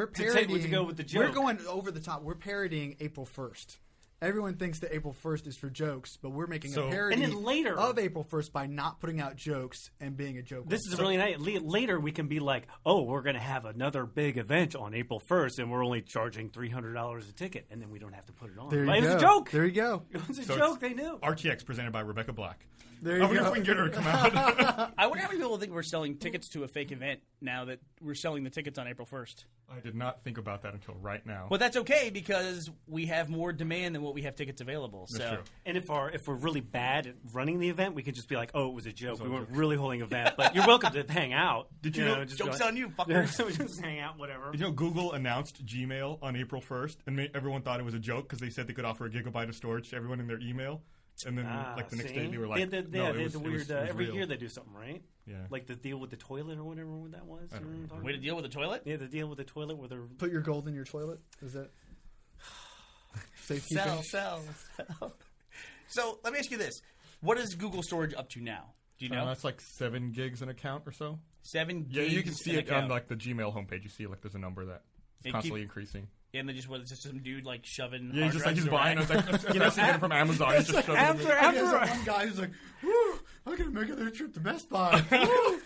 parodying.
to go with the
We're
joke.
going over the top. We're parodying April 1st. Everyone thinks that April 1st is for jokes, but we're making a parody
And then later-
of April 1st by not putting out jokes and being a joke.
This is really nice. Later, we can be like, "Oh, we're going to have another big event on April 1st, and we're only charging $300 a ticket, and then we don't have to put it on."
There you
But
go.
It was a joke.
There you go.
It was a
So
joke. They knew.
RTX presented by Rebecca Black.
There you
I wonder
go.
if we can get her to come out.
I wonder how many people think we're selling tickets to a fake event now that we're selling the tickets on April 1st.
I did not think about that until right now.
But that's okay because we have more demand than what we have tickets available. So
That's true.
And if we're really bad at running the event, we can just be like, "Oh, it was a joke. We weren't really holding an event, but you're welcome to hang out."
Did you know-
just
joke's
be like-
on you, fuckers.
we just hang out, whatever.
Did you know Google announced Gmail on April 1st, and everyone thought it was a joke because they said they could offer a gigabyte of storage to everyone in their email. And then, like, the next day, they were like,
they had
no,
the
it was
weird.
it was
Every
real.
year they do something, right?
Yeah.
Like the deal with the toilet or whatever that was.
I don't
You
remember.
talking
way to
about?
deal with the toilet?
Yeah, the deal with the toilet where they're
Put your gold in your toilet. Is that safekeeping?
Sell. So let me ask you this: what is Google Storage up to now? Do you know?
That's like 7 gigs an account or so.
7
Yeah,
gigs.
you can see
an
it on
account.
like the Gmail homepage. You see like there's a number that is
It
constantly
keep-
increasing.
And then just what? It's just some dude like shoving.
Yeah,
hard
he's just like
drives
he's
in a
buying.
rack.
I was like, I'm getting it from Amazon. He's just shoving them in.
There's that one guy who's like, "Woo, I'm gonna make another trip to Best Buy." Woo.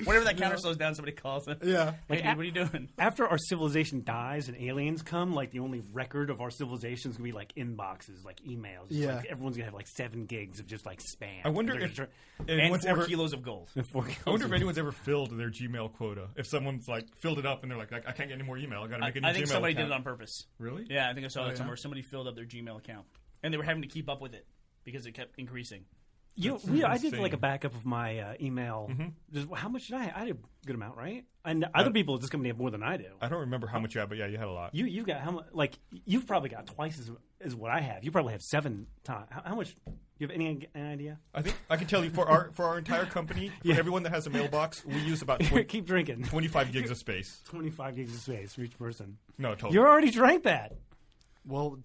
Whenever that counter slows down, somebody calls him.
Yeah.
Hey, dude, what are you doing?
After our civilization dies and aliens come, like the only record of our civilization is gonna be like inboxes, like emails. It's
Yeah.
like everyone's gonna have like 7 gigs of just like spam.
I wonder
They're
if
gonna
And
anyone's
4
ever.
kilos of gold.
try- 4
I
kilos
wonder
of-
if anyone's ever filled their Gmail quota. If someone's like filled it up and they're like, I can't get any more email. I got to make a new
I think
Gmail
somebody
account.
did it on purpose.
Really?
Yeah, I think I saw that
yeah?
somewhere. Somebody filled up their Gmail account, and they were having to keep up with it because it kept increasing.
I did
insane.
like a backup of my email.
Mm-hmm.
Just, how much did I? I had a good amount, right? And other people at this company have more than I do.
I don't remember how much you had, but yeah, you had a lot.
You got how much? Like you've probably got twice as what I have. You probably have 7 times. How much? You have any idea?
I think I can tell you for our entire company, for everyone that has a mailbox, we use about
Keep drinking.
25 gigs of space.
25 gigs of space for each person.
No, totally.
You already drank that.
Well,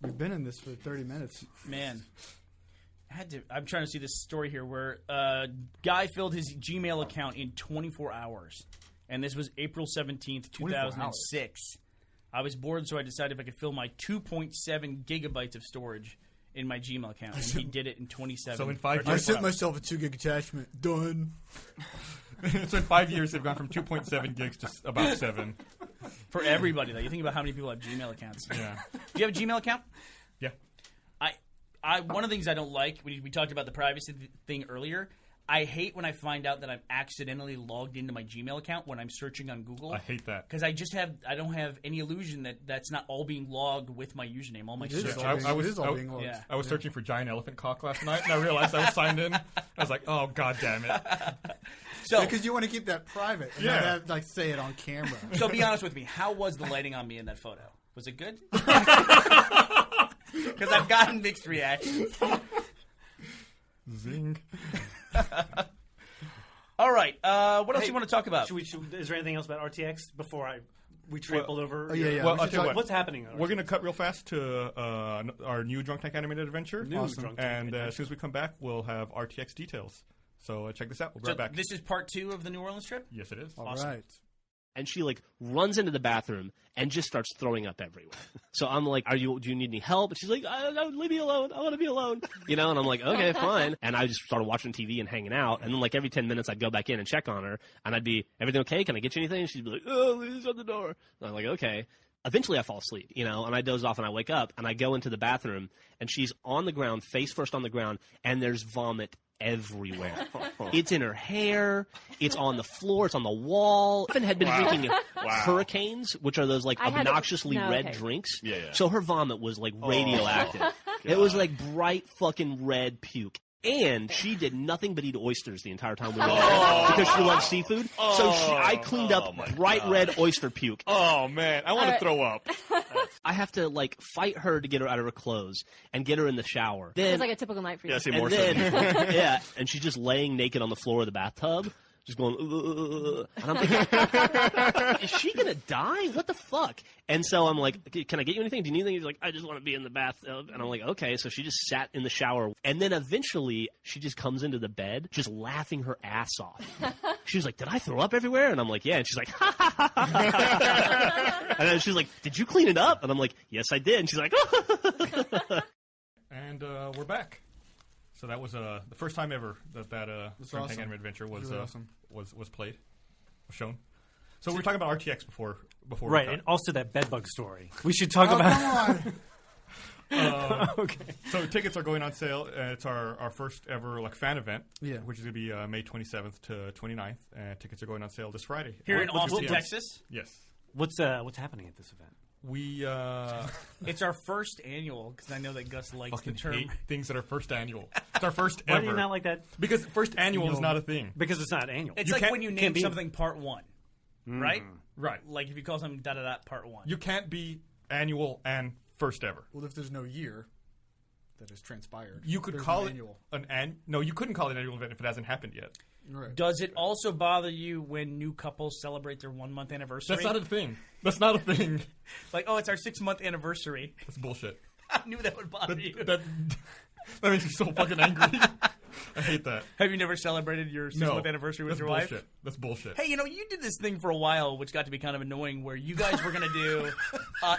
we've been in this for 30 minutes.
Man, I'm trying to see this story here where a guy filled his Gmail account in 24 hours, and this was April 17th, 2006. I was bored, so I decided if I could fill my 2.7 gigabytes of storage in my Gmail account, and he did it in 27.
So in 5
I
years,
sent myself a 2 gig attachment. Done.
so in 5 years, they've gone from 2.7 gigs to about 7.
For everybody, though, you think about how many people have Gmail accounts.
Yeah.
Do you have a Gmail account?
Yeah.
One of the things I don't like, we talked about the privacy thing earlier. I hate when I find out that I'm accidentally logged into my Gmail account when I'm searching on Google.
I hate that.
Because I don't have any illusion that that's not all being logged with my username, all my
It is
search.
all being logged.
Yeah.
I was searching for giant elephant cock last night, and I realized I was signed in. I was like, "Oh God damn it!"
So,
Because you want to keep that private and
Yeah.
not have, like, say it on camera.
so be honest with me. How was the lighting on me in that photo? Was it good? Because I've gotten mixed reactions.
Zing.
All right. What else do you want to talk about?
Is there anything else about RTX before we trampled over?
Oh, yeah.
Well,
we
I'll
should
tell you
talk-
what.
What's happening?
We're gonna cut real fast to our new Drunk Tank Animated Adventure.
Awesome. Drunk Tank
And
Adventure.
as soon as we come back, we'll have RTX details. So check this out. We'll be
So
right back.
this is part 2 of the New Orleans trip?
Yes, it is.
All
Awesome.
right.
And she like runs into the bathroom and just starts throwing up everywhere. So I'm like, do you need any help? And she's like, no, leave me alone. I want to be alone. And I'm like, okay, fine. And I just started watching TV and hanging out. And then like every 10 minutes I'd go back in and check on her. And I'd be, everything okay? Can I get you anything? And she'd be like, oh, please shut the door. And I'm like, okay. Eventually I fall asleep, and I doze off and I wake up and I go into the bathroom and she's on the ground, face first on the ground, and there's vomit everywhere. It's in her hair. It's on the floor. It's on the wall. Evan had been drinking Hurricanes, which are those like obnoxiously red drinks.
Yeah.
So her vomit was like radioactive. It was like bright fucking red puke. And she did nothing but eat oysters the entire time we were there because she loves seafood. So I cleaned up bright red oyster puke.
Oh man, I want to throw up.
I have to like fight her to get her out of her clothes and get her in the shower. Then,
It's like a typical night for you.
Yeah, see
and
more so.
then yeah, and she's just laying naked on the floor of the bathtub, just going. And I'm thinking, is she gonna die? What the fuck? And so I'm like, can I get you anything? Do you need anything? He's like, I just want to be in the bathtub. And I'm like, okay. So she just sat in the shower, and then eventually she just comes into the bed, just laughing her ass off. She was like, did I throw up everywhere? And I'm like, yeah. And she's like, ha ha ha ha. And then she's like, did you clean it up? And I'm like, yes, I did. And she's like,
And we're back. So that was the first time ever that Drunk Tank
awesome.
Animated Adventure was
Really awesome.
was played, was shown. So we were talking about RTX before
Right,
we
and also that bedbug story. We should talk about. Okay.
So tickets are going on sale. It's our first ever fan event,
Yeah.
which is going to be May 27th to 29th. And tickets are going on sale this Friday.
Here in
What's your
Austin,
TM?
Texas.
Yes.
What's happening at this event?
We
It's our first annual, because I know that Gus likes
fucking
the term.
hate things that are first annual. It's our first
Why
ever.
do you not like that?
Because first annual is not a thing.
Because it's not annual.
It's
You
like
can't-
when you
can't
name
be-
something part 1, right?
Right.
Like if you call something da-da-da part 1.
You can't be annual and first ever.
Well, if there's no year that has transpired,
You could
there's
call
no
it
annual.
No, you couldn't call it an annual event if it hasn't happened yet.
Right.
Does it also bother you when new couples celebrate their 1-month anniversary?
That's not a thing. That's not a thing.
Like, oh, it's our 6-month anniversary.
That's bullshit.
I knew that would bother you.
That makes me so fucking angry. I hate that.
Have you never celebrated your 6-month anniversary with
That's
your
bullshit.
wife?
That's bullshit.
Hey, you did this thing for a while, which got to be kind of annoying, where you guys were going to do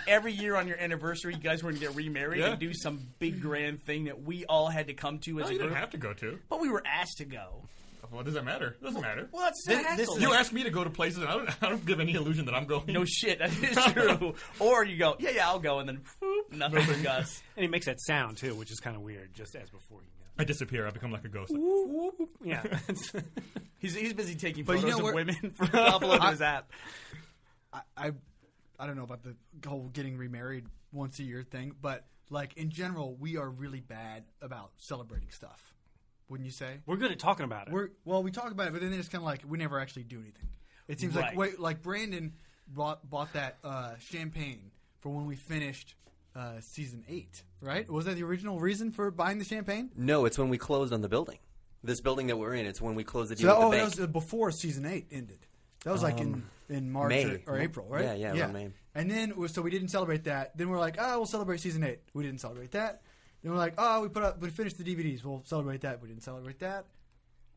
every year on your anniversary, you guys were going to get remarried
Yeah.
and do some big grand thing that we all had to come to as
No,
a
you
group.
didn't have to go to.
But we were asked to go.
What does that matter? It doesn't matter.
Well, that's a hassle.
You ask me to go to places, and I don't give any illusion that I'm going.
No shit, that is true. Or you go, yeah, I'll go, and then whoop, nothing from Gus.
And he makes that sound too, which is kind of weird. Just as before you go.
I disappear. I become like a ghost.
Yeah.
He's busy taking
But you
photos
know
of
where-
women for upload to his app.
I don't know about the whole getting remarried once a year thing, but like in general, we are really bad about celebrating stuff. Wouldn't you say?
We're good at talking about it.
We talk about it, but then it's kind of like we never actually do anything. It seems
Right.
like Brandon bought that champagne for when we finished season 8, right? Was that the original reason for buying the champagne?
No, it's when we closed on the building. This building that we're in, it's when we closed the deal
So,
with the
that
bank.
was before season 8 ended. That was like in March
May.
or April, right?
Yeah, around May.
And then so we didn't celebrate that. Then we're like, we'll celebrate season 8. We didn't celebrate that. Then we're like, we finished the DVDs. We'll celebrate that. We didn't celebrate that.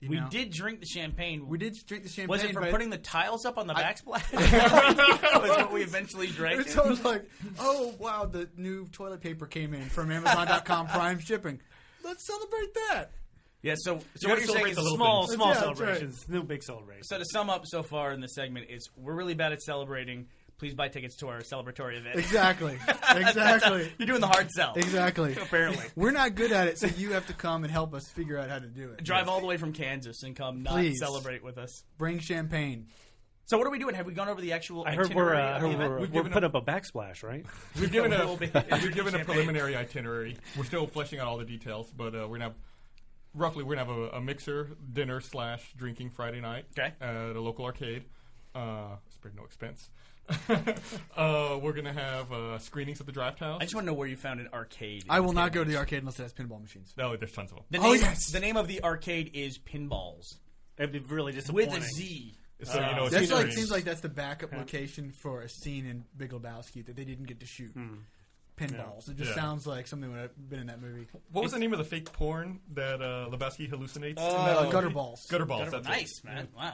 We did drink the champagne.
We did drink the champagne.
Was it for
but
putting the tiles up on the backsplash? That was what we eventually drank.
It's almost like, oh wow, the new toilet paper came in from Amazon.com Prime shipping. Let's celebrate that.
Yeah, so
gotta
what you're saying
celebrate
is
the little
small
things.
small
Yeah, that's right.
celebrations, no big celebrations.
So to sum up so far in the segment, it's we're really bad at celebrating. Please buy tickets to our celebratory event.
Exactly. Exactly.
You're doing the hard sell.
Exactly.
Apparently.
We're not good at it, so you have to come and help us figure out how to do it.
Drive all the way from Kansas and come not
Please.
celebrate with us.
Bring champagne.
So what are we doing? Have we gone over the actual
I heard we're,
itinerary of the event?
We've
we're
given
putting up a backsplash, right?
We've given
We'll be-
we've given a
champagne.
preliminary itinerary. We're still fleshing out all the details, but we're gonna have a mixer dinner / drinking Friday night
Okay.
at a local arcade. Spared no expense. We're gonna have screenings at the Draft House.
I just want to know where you found an arcade.
I will not go to the arcade unless it has pinball machines.
No, there's tons of them.
The
Oh,
name,
yes.
The name of the arcade is Pinballs
It'd be really disappointing.
with a Z.
So you know, it's
That's like
screens.
seems like that's the backup location for a scene in Big Lebowski that they didn't get to shoot. Pinballs. It just
Yeah.
sounds like something would have been in that movie.
What was the name of the fake porn that Lebowski hallucinates?
Gutter balls.
Gutter balls. That's it.
Nice, man. Wow. I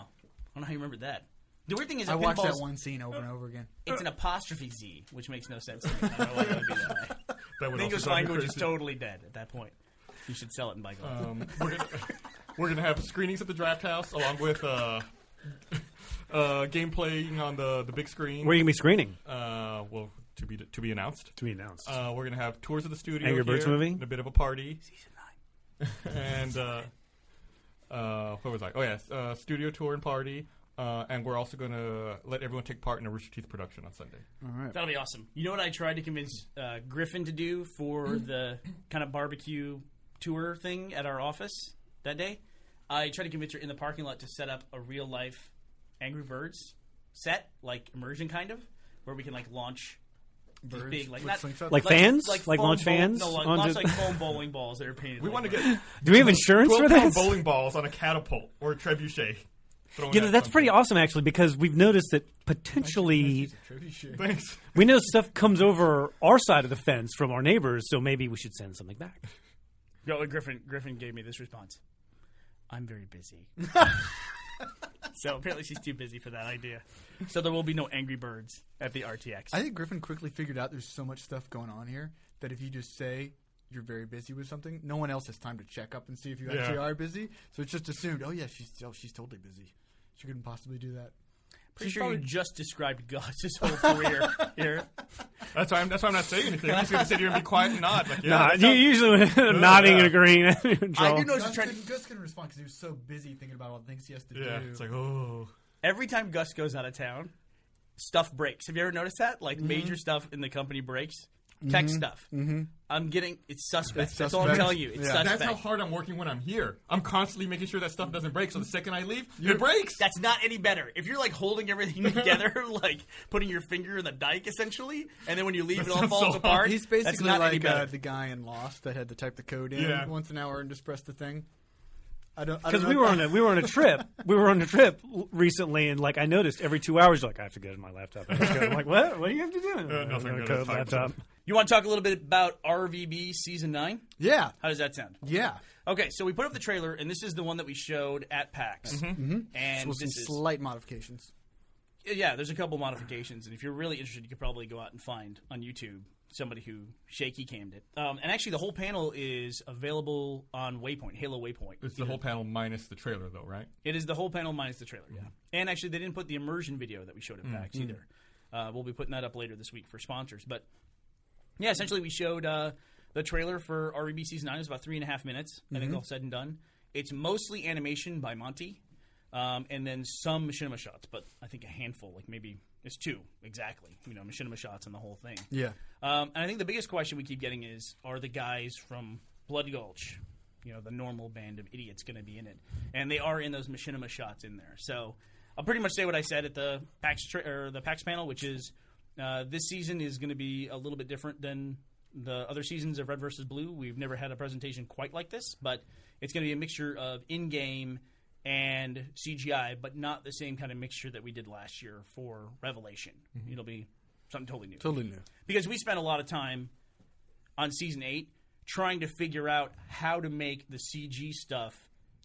don't know how you remember that. The weird thing is
I
that
watched
Pinballs,
that one scene over and over again.
it's an apostrophe Z, which makes no sense to me. I don't know why that would be that way.
That would
The English
also drive me
language is
crazy.
totally dead at that point. You should sell it and buy gloves.
We're gonna have screenings at the Draft House along with gameplay on the big screen.
Where are you gonna be screening?
Well, to be announced.
To be announced.
We're gonna have tours of the studio.
Angry Birds
here,
movie?
and a bit of a party. Season 9. And what was I? Oh yes, studio tour and party. And we're also gonna let everyone take part in a Rooster Teeth production on Sunday.
All right.
That'll be awesome. You know what I tried to convince Griffin to do for the kind of barbecue tour thing at our office that day? I tried to convince her in the parking lot to set up a real life Angry Birds set, like immersion kind of, where we can like launch these
Birds
big, like
with
not
slingshots?
Like fans? Like
foam
launch fans?
No, like,
onto-
launch like foam bowling balls that are painted.
We
like
want to
birds.
get
Do we have insurance for
12-pound
this?
bowling balls on a catapult or a trebuchet. Throwing
You know,
at
that's
something.
pretty awesome, actually, because we've noticed that potentially
Thanks.
we know stuff comes over our side of the fence from our neighbors, so maybe we should send something back.
No, Griffin gave me this response. I'm very busy. So apparently she's too busy for that idea. So there will be no Angry Birds at the RTX.
I think Griffin quickly figured out there's so much stuff going on here that if you just say you're very busy with something, no one else has time to check up and see if you actually are busy. So it's just assumed, oh yeah, she's totally busy. She couldn't possibly do that.
Pretty sure you just described Gus's whole career here.
That's why I'm not saying anything. I'm just going to sit here and be quiet and nod. Like, yeah,
Nah,
that
you
sounds-
usually nodding and agreeing.
I do know
Gus
she's trying.
couldn't respond because he was so busy thinking about all the things he has to
yeah,
do.
it's like, oh.
Every time Gus goes out of town, stuff breaks. Have you ever noticed that? Like major stuff in the company breaks. Tech stuff. I'm getting it's suspect.
It's
That's all I'm
suspect.
telling you. It's
Yeah.
suspect.
That's how hard I'm working when I'm here. I'm constantly making sure that stuff doesn't break. So the second I leave, it breaks.
That's not any better. If you're like holding everything together, like putting your finger in the dike, essentially, and then when you leave, it all
sounds
falls
so
apart.
He's
that's
basically
not any
like
better.
the guy in Lost that had to type the code in
Yeah.
once an hour and just press the thing.
Because we were on a trip. We were on a trip recently, and like I noticed every 2 hours, like I have to go to my laptop. I have to go. I'm like, what? What do you have to do?
nothing.
I'm gonna
Go to
code
the
laptop.
You want to talk a little bit about RVB Season 9?
Yeah,
How does that sound?
yeah.
Okay, so we put up the trailer, and this is the one that we showed at PAX. And
With some
this is,
slight modifications.
yeah, there's a couple modifications, and if you're really interested, you could probably go out and find on YouTube somebody who shaky cammed it. And actually, the whole panel is available on Waypoint, Halo Waypoint.
It's the whole panel minus the trailer, though, right?
It is the whole panel minus the trailer, yeah. And actually, they didn't put the immersion video that we showed at PAX either. We'll be putting that up later this week for sponsors. But, yeah, essentially, we showed the trailer for REB Season 9. It was about 3.5 minutes, I think, all said and done. It's mostly animation by Monty, and then some machinima shots, but I think a handful, like maybe it's 2 exactly, machinima shots and the whole thing.
Yeah.
And I think the biggest question we keep getting is, are the guys from Blood Gulch, the normal band of idiots, going to be in it? And they are in those machinima shots in there. So I'll pretty much say what I said at the PAX panel, which is this season is going to be a little bit different than the other seasons of Red vs. Blue. We've never had a presentation quite like this, but it's going to be a mixture of in-game and CGI, but not the same kind of mixture that we did last year for Revelation. It'll be something totally new.
Totally new.
Because we spent a lot of time on Season 8 trying to figure out how to make the CG stuff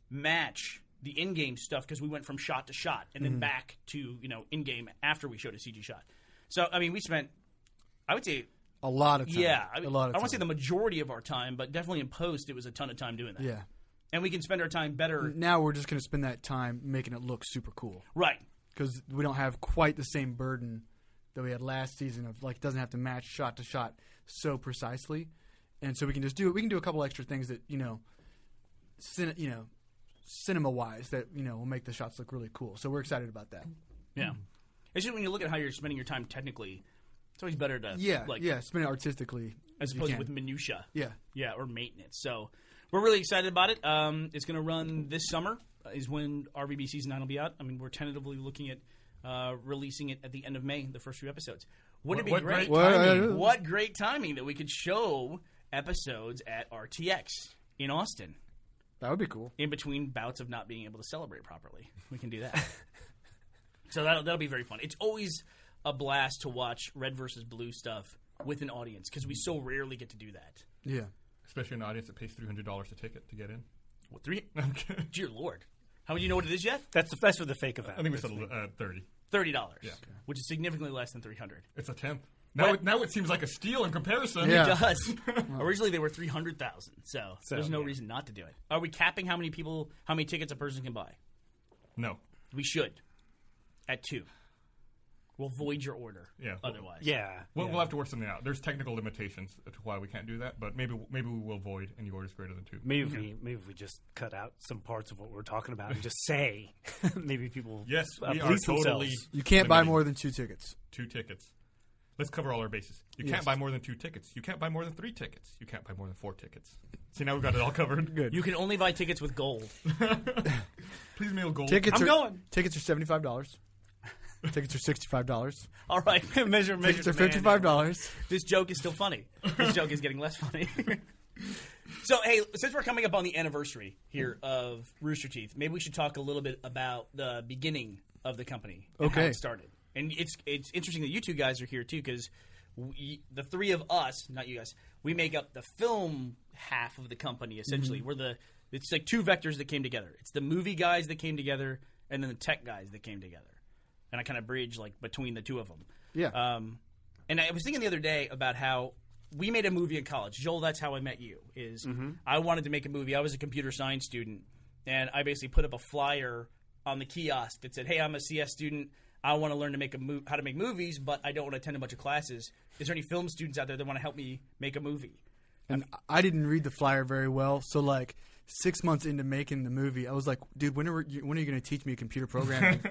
match the in-game stuff, because we went from shot to shot and then back to, in-game after we showed a CG shot. So, I mean, we spent, I would say,
a lot of time.
Yeah.
a lot of time.
I won't say the majority of our time, but definitely in post, it was a ton of time doing that.
Yeah.
And we can spend our time better.
Now we're just going to spend that time making it look super cool.
Right.
Because we don't have quite the same burden that we had last season of, like, it doesn't have to match shot to shot so precisely. And so we can just do it. We can do a couple extra things that, cinema-wise that, will make the shots look really cool. So we're excited about that.
Yeah. It's just when you look at how you're spending your time technically, it's always better to
spend it artistically
as opposed to with minutia.
Yeah,
or maintenance. So we're really excited about it. It's going to run this summer is when RVB Season 9 will be out. I mean, we're tentatively looking at releasing it at the end of May, the first few episodes. Wouldn't it be great? What great timing that we could show episodes at RTX in Austin.
That would be cool.
In between bouts of not being able to celebrate properly. We can do that. So that'll be very fun. It's always a blast to watch Red versus Blue stuff with an audience, because we so rarely get to do that.
Yeah.
Especially an audience that pays $300 a ticket to get in.
What, Dear Lord. How do you know what it is yet?
That's for the fake event.
I think it's $30.
$30.
Yeah.
Which is significantly less than $300.
It's a tenth. Now it seems like a steal in comparison.
Yeah.
It does. Originally they were $300,000, so there's no reason not to do it. Are we capping how many tickets a person can buy?
No.
We should. At 2. We'll void your order.
Yeah.
Otherwise.
Yeah.
We'll have to work something out. There's technical limitations to why we can't do that, but maybe we will void any orders greater than 2.
Maybe if we just cut out some parts of what we're talking about and just say, maybe people.
Yes, we are
police
totally.
themselves.
You can't buy more than 2 tickets.
2 tickets. Let's cover all our bases. You can't buy more than 2 tickets. You can't buy more than 3 tickets. You can't buy more than 4 tickets. See, now we've got it all covered.
Good.
You can only buy tickets with gold.
Please mail gold.
Tickets
I'm going.
Tickets are $75. Tickets are $65.
All right. measure
Tickets are
demand.
$55.
This joke is still funny. This joke is getting less funny. So, hey, since we're coming up on the anniversary here of Rooster Teeth, maybe we should talk a little bit about the beginning of the company and how it started. And it's interesting that you two guys are here, too, because the 3 of us, not you guys, we make up the film half of the company, essentially. It's like 2 vectors that came together. It's the movie guys that came together, and then the tech guys that came together. And I kind of bridge between the 2 of them.
Yeah.
And I was thinking the other day about how we made a movie in college. Joel, that's how I met you. I wanted to make a movie. I was a computer science student, and I basically put up a flyer on the kiosk that said, "Hey, I'm a CS student. I want to learn to make how to make movies, but I don't want to attend a bunch of classes. Is there any film students out there that want to help me make a movie?"
And I didn't read the flyer very well, so 6 months into making the movie, I was like, "Dude, when are you going to teach me computer programming?"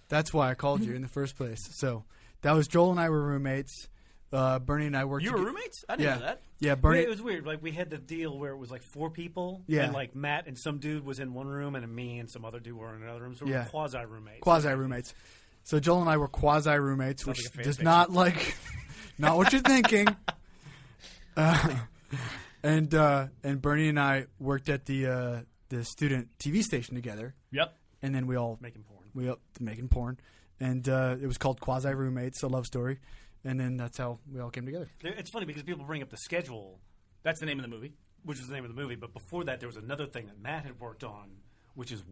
That's why I called you in the first place. So that was Joel and I were roommates. Bernie and I worked.
You were roommates? I didn't know that.
Yeah, Bernie.
It was weird. We had the deal where it was 4 people.
Yeah.
And Matt and some dude was in one room, and me and some other dude were in another room. So we were quasi roommates.
Quasi roommates. So Joel and I were quasi roommates, which
like a fan
does
fiction.
not not what you're thinking. And Bernie and I worked at the student TV station together.
Yep.
And then we all
Making porn.
making porn, and it was called Quasi Roommates, a love story, and then that's how we all came together.
It's funny because people bring up the schedule,
That's the name of the movie.
which was the name of the movie, but before that there was another thing that Matt had worked on, which is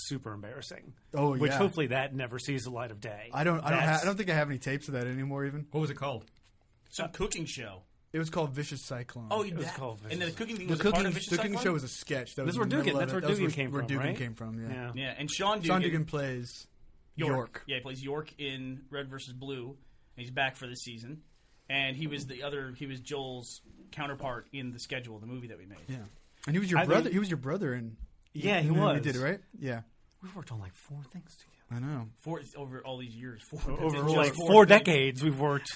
super embarrassing.
Oh,
which
yeah.
hopefully that never sees the light of day.
I don't think I have any tapes of that anymore. Even
What was it called?
some cooking show.
It was called Vicious Cyclone.
Oh,
was called
and then the
Vicious
cooking thing
the
was a part
cooking
of Vicious
the cooking
Cyclone?
show was a sketch. That
That's
was
where
in the middle
Dugan- that's
of it.
where
That was
Dugan came
where
from,
Dugan
right?
came from. Yeah.
Yeah, and Sean
Sean
Dugan
Dugan plays
York. Yeah, he plays York in Red vs. Blue, and he's back for this season. And he was Joel's counterpart in the schedule, the movie that we made.
Yeah, and he was your brother. He was your brother in.
Yeah, he
in the movie
was.
We did, right? Yeah,
We worked on like 4 things together.
I know.
Over all these years.
Over
just
like
four
4
things.
decades, we've worked.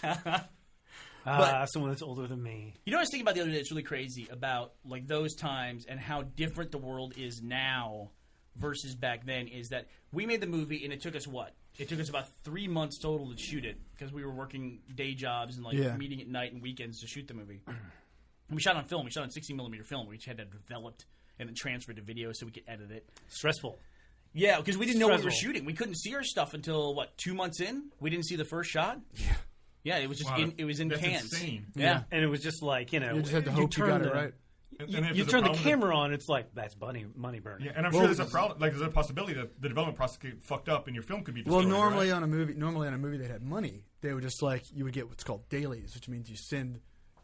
Someone that's older than me.
You know what I was thinking about the other day that's really crazy about like those times and how different the world is now versus back then is that we made the movie and it took us what? It took us about 3 months total to shoot it because we were working day jobs and meeting at night and weekends to shoot the movie. And we shot on film. We shot on 60mm film. We had to develop and then transfer to video so we could edit it.
Stressful.
Yeah, because we didn't know what we were
Stressful.
shooting. We couldn't see our stuff until, 2 months in? We didn't see the first shot? Yeah, it was just it was in
That's
cans.
insane.
Yeah.
And it was just like,
You just had to hope you got it right.
You turn the camera on, it's like, that's money burning.
Yeah, and I'm sure there's a problem. Like, there's a possibility that the development process could get fucked up, and your film could be destroyed.
Well, normally
right?
on a movie that had money, they would just you would get what's called dailies, which means you send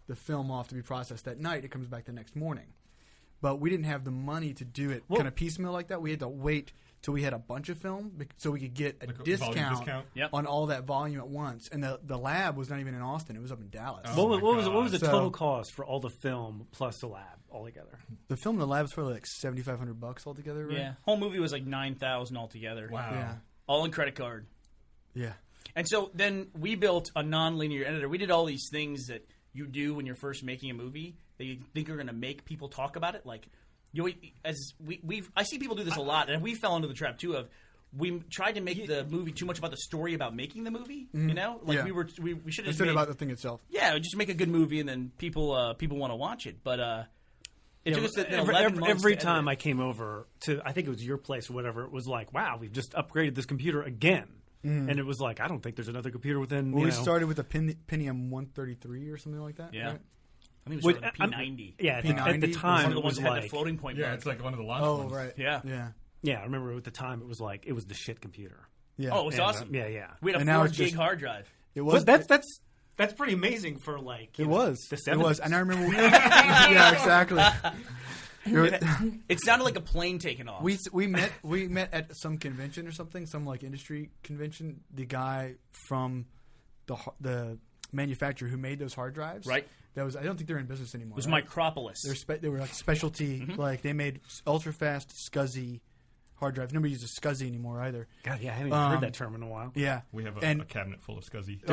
the film off to be processed that night. It comes back the next morning. But we didn't have the money to do it kind of piecemeal like that. We had to wait till we had a bunch of film so we could get a discount on all that volume at once. And the lab was not even in Austin; it was up in Dallas.
Oh.
What was the
So-
total cost for all the film plus the lab altogether?
The film in the lab was probably like $7,500 altogether. Right?
Yeah. Whole movie was like $9,000 altogether.
Wow.
Yeah.
All in credit card.
Yeah.
And so then we built a non-linear editor. We did all these things that you do when you're first making a movie that you think are going to make people talk about it. Like, I see people do this a lot, and we fell into the trap too of we tried to make the movie too much about the story about making the movie. You know, like we should have
Instead about the thing itself.
Yeah, just make a good movie, and then people want to watch it. But it took us 11 months
every
to
time
edit
I came over to, I think it was your place or whatever, it was like, wow, we've just upgraded this computer again. And it was like, I don't think there's another computer within.
Well, we started with a Pentium 133 or something like that.
Yeah.
Right?
I think it was the P90.
Yeah,
P90
at the
was
time
One of the
it
ones
was
that had the
like,
floating point.
Yeah,
button.
it's like one of the launch
Oh,
ones.
right.
Yeah.
Yeah.
yeah, I remember at the time it was like it was the shit computer.
Yeah.
Oh, it was
And,
awesome.
yeah.
We had a
And now
4
it's
gig
just-
hard drive.
It was.
But that's pretty amazing for like
It was.
the
It was.
70s.
And I remember. Yeah, exactly.
It sounded like a plane taking off.
We met at some convention or something, some like industry convention. The guy from the manufacturer who made those hard drives,
Right.
That was. I don't think they're in business anymore.
it was
right?
Micropolis.
They were like specialty. Like they made ultra fast SCSI hard drives. Nobody uses SCSI anymore either.
God, yeah, I haven't even heard that term in a while.
Yeah,
We have
And-
a cabinet full of SCSI.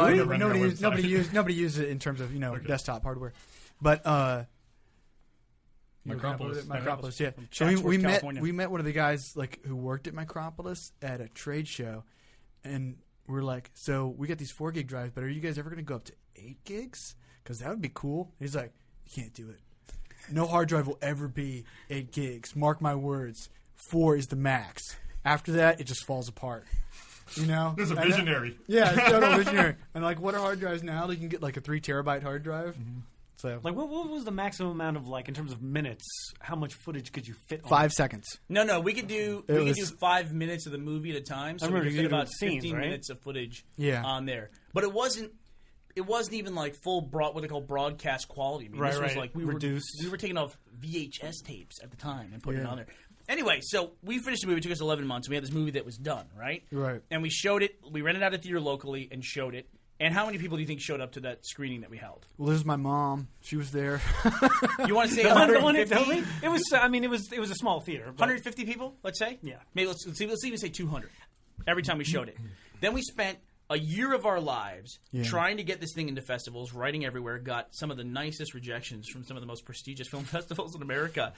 nobody uses it in terms of desktop hardware, but
Micropolis.
Micropolis, yeah.
From
So
Chatsworth,
we met
California.
one of the guys who worked at Micropolis at a trade show, and we're like, so we got these 4 gig drives, but are you guys ever going to go up to 8 gigs? Because that would be cool. And he's like, you can't do it. No hard drive will ever be 8 gigs. Mark my words. 4 is the max. After that, it just falls apart. You know,
There's a visionary.
Yeah, it's total visionary. And like, what are hard drives now? You can get like a 3 terabyte hard drive. So
Like, what was the maximum amount of like in terms of minutes? How much footage could you fit? on
5 seconds.
No, we could do
It was-
5 minutes of the movie at a time. So we
remember
could
you
fit
could do
about
scenes,
15
right?
minutes of footage
Yeah.
on there. But it wasn't even like full what they call broadcast quality. I mean, this was
Right.
like we
Reduced.
were taking off VHS tapes at the time and putting it on there. Anyway, so we finished the movie. It took us 11 months. We had this movie that was done, right?
Right.
And we showed it. We rented out a theater locally and showed it. And how many people do you think showed up to that screening that we held?
Well, this is my mom. She was there.
You want to say
The one that
150?
told me? It was. I mean, it was a small theater. But
150 people, let's say?
Yeah.
Maybe let's even say 200 every time we showed it. Then we spent a year of our lives trying to get this thing into festivals, writing everywhere, got some of the nicest rejections from some of the most prestigious film festivals in America.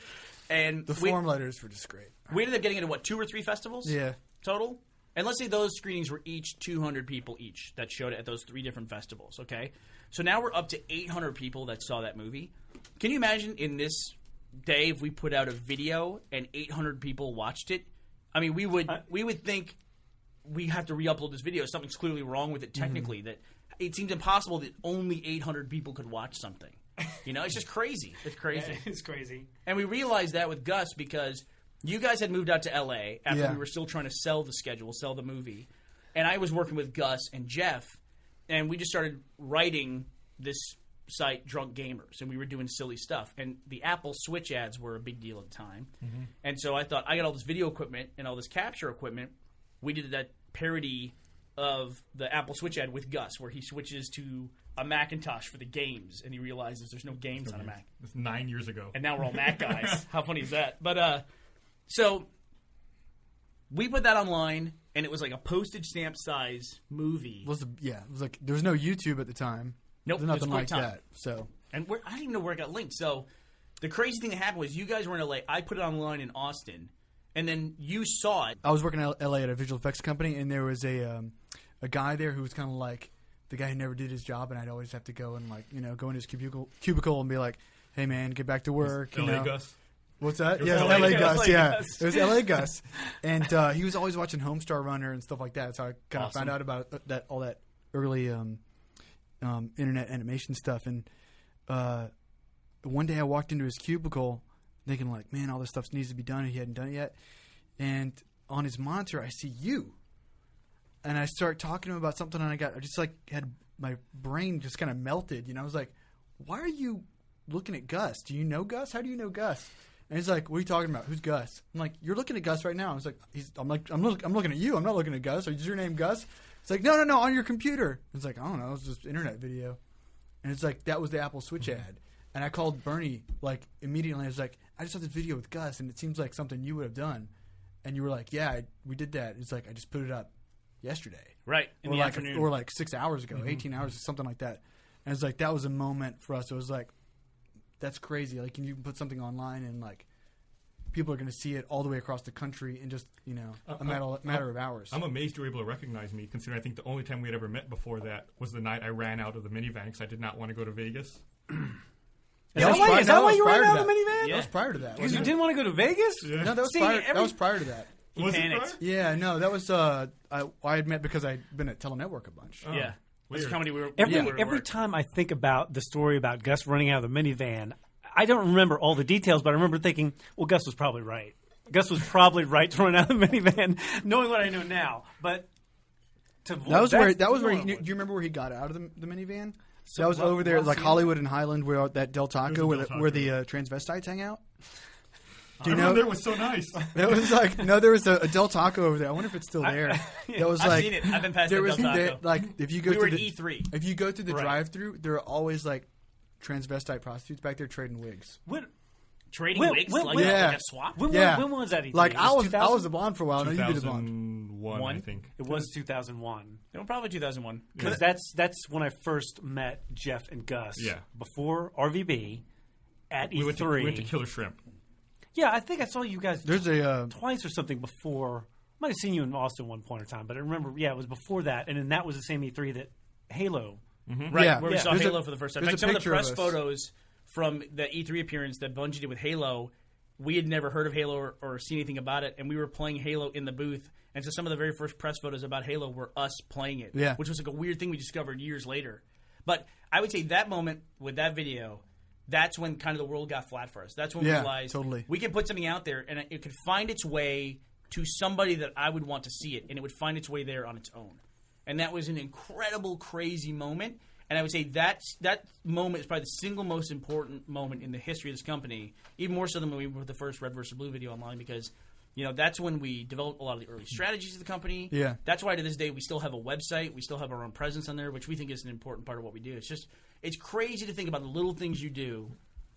And
The form letters were just great.
we ended up getting into, 2 or 3 festivals?
Yeah.
Total? And let's say those screenings were each 200 people each that showed it at those 3 different festivals, okay? So now we're up to 800 people that saw that movie. Can you imagine in this day if we put out a video and 800 people watched it? I mean, we would think we have to re-upload this video. Something's clearly wrong with it technically. That it seems impossible that only 800 people could watch something. You know, it's just crazy. It's crazy.
it's crazy.
And we realized that with Gus because you guys had moved out to L.A. after we were still trying to sell the schedule, sell the movie. And I was working with Gus and Jeff, and we just started writing this site, Drunk Gamers, and we were doing silly stuff. And the Apple Switch ads were a big deal at the time. And so I thought, I got all this video equipment and all this capture equipment. We did that parody of the Apple Switch ad with Gus, where he switches to a Macintosh for the games, and he realizes there's no games on a Mac.
It's 9 years ago.
And now we're all Mac guys. How funny is that? But so we put that online, and it was like a postage stamp size movie.
It was like there was no YouTube at the time.
Nope,
There's nothing
it was
like
QuickTime.
that. So
And I didn't even know where it got linked. So the crazy thing that happened was you guys were in LA. I put it online in Austin, and then you saw it.
I was working in LA at a visual effects company, and there was a guy there who was kind of like the guy who never did his job, and I'd always have to go and go in his cubicle and be like, "Hey man, get back to work."
LA Gus.
What's that?
was
Yeah,
LA
LA
Gus.
Gus. Yeah, it was LA Gus, and he was always watching Homestar Runner and stuff like that. So I kind of found out about all that early internet animation stuff. And one day I walked into his cubicle, thinking like, "Man, all this stuff needs to be done," and he hadn't done it yet. And on his monitor, I see you, and I start talking to him about something, and I just like had my brain just kind of melted. I was like, "Why are you looking at Gus? Do you know Gus? How do you know Gus?" And he's like, "What are you talking about? Who's Gus?" I'm like, "You're looking at Gus right now." I was like, I'm looking at you. I'm not looking at Gus. Is your name Gus?" It's like, no, on your computer. It's like, I don't know. It's just internet video. And it's like, that was the Apple Switch ad. And I called Bernie like immediately. I was like, "I just saw this video with Gus, and it seems like something you would have done." And you were like, "Yeah, we did that." It's like, I just put it up yesterday.
Right, in the afternoon.
Or like 6 hours ago, 18 hours, something like that. And it's like, that was a moment for us. It was like, that's crazy. Like, you can put something online and like people are going to see it all the way across the country in just, a matter of hours.
I'm amazed you were able to recognize me, considering I think the only time we had ever met before that was the night I ran out of the minivan because I did not want to go to Vegas.
Is that why you ran out of the minivan?
That was prior to that.
Because you didn't want to go to Vegas?
Yeah.
No, that was prior to that.
Was it
panicked.
prior?
Yeah, no, that was I had met because I'd been at Telenetwork a bunch.
Oh,
Yeah. That's
weird.
the company we were
Every time I think about the story about Gus running out of the minivan, I don't remember all the details, but I remember thinking, well, Gus was probably right. Gus was probably right to run out of the minivan, knowing what I know now. But
that was where do you remember where he got out of the minivan? So that was over there, like Hollywood and Highland, where that Del Taco, where the transvestites hang out. Do you know?
It was so nice.
It was like there was a Del Taco over there. I wonder if it's still there. That was
I've seen it. I've been past the Del Taco.
Like if you go
We were
to
at
the
E3.
if you go through the drive-through, there are always like transvestite prostitutes back there trading wigs.
Trading wigs?
when-
Like a swap?
When was that? E3?
Like
It
I was
2000?
a blonde for a while. No, you did a blonde.
2001, I think.
It was 2001.
No, probably 2001.
Because that's when I first met Jeff and Gus.
Yeah.
Before RVB at E3.
We went to Killer Shrimp.
Yeah, I think I saw you guys
There's a
twice or something before. Might have seen you in Austin one point in time, but I remember, it was before that, and then that was the same E3 that Halo.
Right,
Yeah.
where we saw
There's
Halo for the first time. In
there's
fact,
a
some of the
picture of
press
us.
photos from the E3 appearance that Bungie did with Halo, we had never heard of Halo or seen anything about it, and we were playing Halo in the booth. And so some of the very first press photos about Halo were us playing it, which was like a weird thing we discovered years later. But I would say that moment with that video, that's when kind of the world got flat for us. That's when we realized we can put something out there, and it could find its way to somebody that I would want to see it, and it would find its way there on its own. And that was an incredible, crazy moment. And I would say that moment is probably the single most important moment in the history of this company, even more so than when we put the first Red vs. Blue video online, because that's when we developed a lot of the early strategies of the company.
Yeah.
That's why to this day we still have a website. We still have our own presence on there, which we think is an important part of what we do. It's crazy to think about the little things you do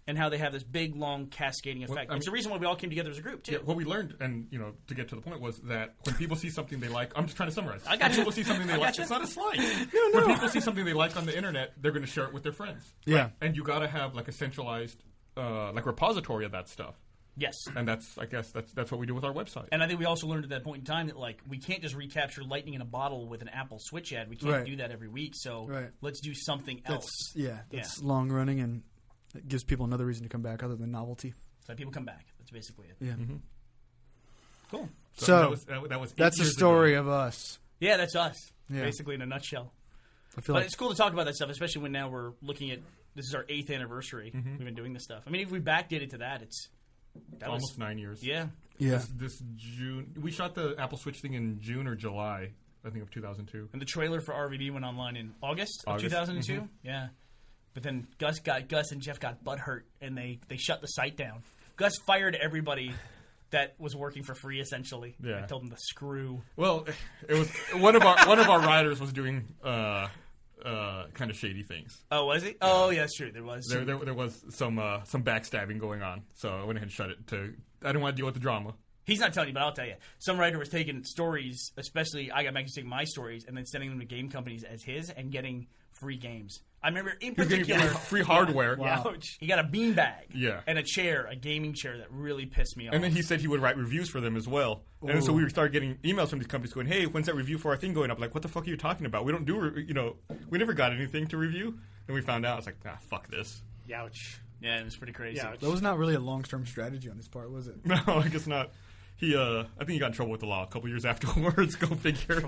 and how they have this big, long, cascading effect. It's the reason why we all came together as a group, too.
Yeah, what we learned, and to get to the point, was that when people see something they like, I'm just trying to summarize.
I got
when
you.
people see something they like,
you.
it's not a slight. When people see something they like on the internet, they're going to share it with their friends.
Yeah.
Right? And you got to have like a centralized, repository of that stuff.
Yes.
And I guess that's what we do with our website.
And I think we also learned at that point in time that we can't just recapture lightning in a bottle with an Apple Switch ad. We can't do that every week. So let's do something else.
That's long running, and it gives people another reason to come back other than novelty.
So people come back. That's basically it.
Yeah.
Mm-hmm.
Cool.
So that was
that's the story of us.
Yeah, that's us.
Yeah.
Basically in a nutshell.
But
it's cool to talk about that stuff, especially when now we're looking at this is our 8th anniversary. We've been doing this stuff. I mean, if we backdated to that, that
almost 9 years.
Yeah.
Yeah.
This June, we shot the Apple Switch thing in June or July, I think, of 2002.
And the trailer for RVB went online in August of 2002. Yeah. But then Gus and Jeff got butthurt, and they shut the site down. Gus fired everybody that was working for free, essentially.
Yeah.
I told them to screw.
Well, it was one of our writers was doing kind of shady things.
Oh, was he? Oh, yeah, that's true. There was.
There was some backstabbing going on, so I went ahead and shut it. I didn't want to deal with the drama.
He's not telling you, but I'll tell you. Some writer was taking stories, especially I got Maggie taking my stories, and then sending them to game companies as his and getting free games. I remember in
He was getting
particular,
free hardware.
Wow. He got a beanbag,
Yeah.
and a chair, a gaming chair that really pissed me off.
And then he said he would write reviews for them as well. And so we started getting emails from these companies going, "Hey, when's that review for our thing going up?" Like, what the fuck are you talking about? We don't do, we never got anything to review. And we found out, it's like, fuck this.
Youch.
Yeah, it was pretty crazy.
Youch.
That was not really a long-term strategy on his part, was it?
No, I guess not. I think he got in trouble with the law a couple years afterwards. Go figure.